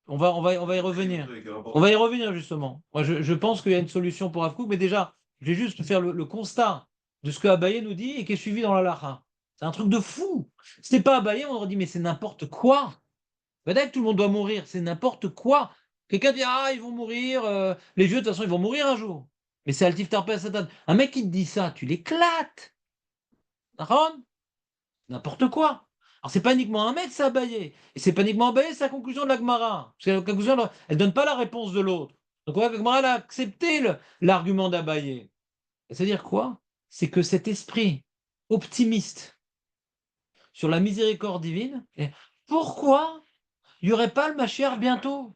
On va y revenir. On va y revenir justement. Moi, je pense qu'il y a une solution pour Avkouk, mais déjà, je vais juste faire le constat de ce que Abaye nous dit et qui est suivi dans la Lacha. C'est un truc de fou. Si c'était pas Abaye, on aurait dit, mais c'est n'importe quoi. Peut-être que tout le monde doit mourir, c'est n'importe quoi. Quelqu'un dit, ah, ils vont mourir, les vieux, de toute façon, ils vont mourir un jour. Mais c'est Altif Tarpé Satan. Un mec qui te dit ça, tu l'éclates. D'accord? N'importe quoi. Alors, c'est pas uniquement un mec, c'est Abaye. Et c'est pas uniquement Abaye, c'est la conclusion de la Gemara. Parce que la conclusion, elle donne pas la réponse de l'autre. Donc, on voit que la Gemara, elle a accepté l'argument d'Abaye. C'est-à-dire quoi? C'est que cet esprit optimiste sur la miséricorde divine, pourquoi il n'y aurait pas le Mashiach bientôt?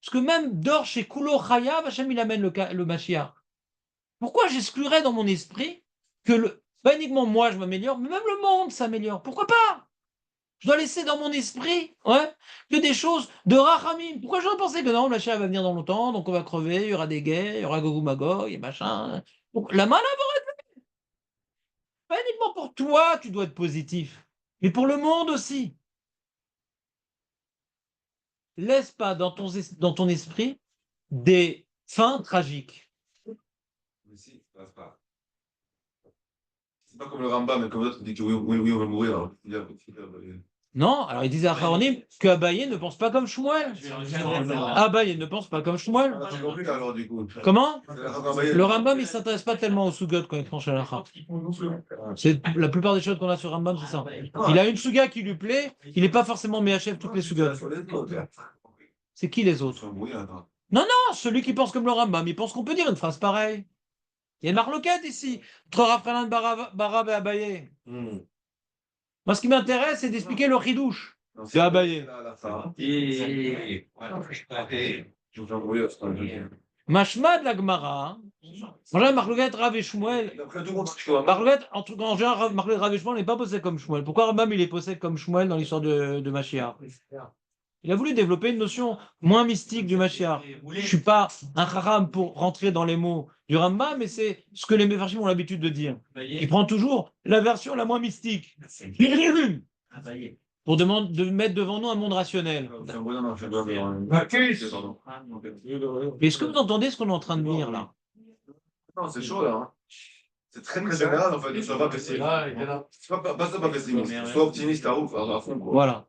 Parce que même d'or chez Kulo Chayav, Hachem, il amène le Mashiach. Pourquoi j'exclurais dans mon esprit que pas uniquement moi je m'améliore, mais même le monde s'améliore? Pourquoi pas? Je dois laisser dans mon esprit, ouais, que des choses de rachamim. Pourquoi je dois penser que non, le Mashiach va venir dans longtemps, donc on va crever, il y aura des guerres, il y aura Gogou Magog et machin. Donc, la main pas uniquement pour toi, tu dois être positif, mais pour le monde aussi. Laisse pas dans ton esprit des fins tragiques. Mais si, ça passe pas. C'est pas comme le Rambam, mais comme l'autre dit que oui, oui, oui, on va mourir. Alors, Non, alors il disait à Haronim que Abaye ne pense pas comme Shmuel. Abaye ne pense pas comme Shmuel. Ah, j'ai compris alors du coup. Comment? Le Le Rambam, il ne s'intéresse pas tellement au Sugot quand il tranche à la Chaf. C'est la plupart des choses qu'on a sur Rambam, c'est ça. Il a une Suga qui lui plaît, il n'est pas forcément méachef toutes les Sugot. C'est qui les autres? Non, celui qui pense comme le Rambam, il pense qu'on peut dire une phrase pareille. Il y a une marloquette ici, entre Rav Hanan Barav et Abaye. Moi, ce qui m'intéresse, c'est d'expliquer le chidouche de Abaye. Mashma de la Gemara. En général, marloquette Rav et Shmuel. Marloquette, en général, marloquette Rav et Shmuel n'est pas possède comme Shmuel. Pourquoi Rambam il est possède comme Shmuel dans l'histoire de Mashiach? Il a voulu développer une notion moins mystique du Mashiach. Je ne suis pas un haram pour rentrer dans les mots du Rambam, mais c'est ce que les Mefarshim ont l'habitude de dire. Il prend toujours la version la moins mystique. Pour de mettre devant nous un monde rationnel. Est-ce que vous entendez ce qu'on est en train de dire là? Non, c'est chaud là. Hein. C'est très très général en fait, ne sois pas pessimiste. C'est pas pessimiste, sois optimiste à ouf, à fond quoi. Voilà.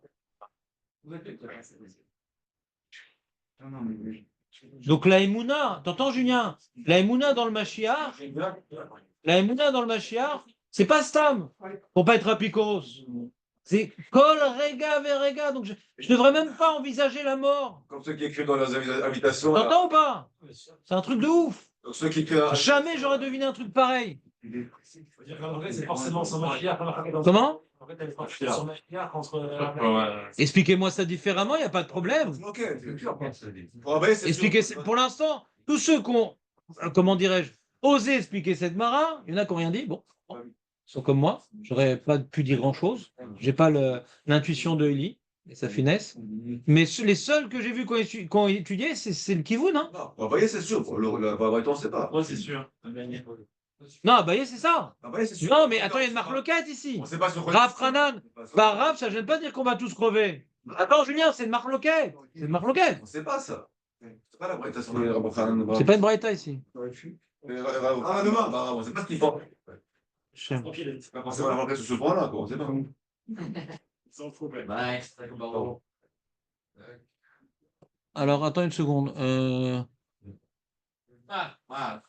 Donc la Emouna, t'entends Julien? La Emouna dans le Mashiach, c'est pas Stam, pour pas être apikoros. C'est Kol Rega Verega, donc je devrais même pas envisager la mort. Comme ceux qui écrivent dans leurs invitations. T'entends ou pas? C'est un truc de ouf. Donc, ceux qui créent. Jamais j'aurais deviné un truc pareil. Faut dire qu'en vrai, c'est forcément sans mafia. Comment? En fait, elle est pas sans mafia contre. Expliquez-moi ça différemment, il n'y a pas de problème. Ok, c'est sûr. Expliquez, pour l'instant, tous ceux qui ont, comment dirais-je, osé expliquer cette Mara, il y en a qui n'ont rien dit. Bon, ils sont comme moi. J'aurais pas pu dire grand-chose. J'ai pas l'intuition de Eli et sa finesse. Mais les seuls que j'ai vus qui ont étudié, c'est le Kivun, hein. Non, Abaye, c'est sûr. Le Braïton, on ne sait pas. Moi, c'est sûr. Non, Abaye, c'est ça. Abaye, c'est sûr. Non, mais attends, il y a une marloquette ici. On ne sait pas sur quoi. Rav Hanan. Bah, Rav, ça ne gêne pas de dire qu'on va tous crever. Attends, Julien, c'est une marloquette. C'est une marloquette. On ne sait pas ça. C'est pas la Braïta sur les Rabbanan. C'est pas une braïta ici. Ah, demain, on ne sait pas ce qu'ils font. C'est pas forcément la rentrée sur ce point-là, quoi. On ne sait pas. Sans problème. Ouais, c'est ça, Barreau. Alors, attends une seconde. Ah,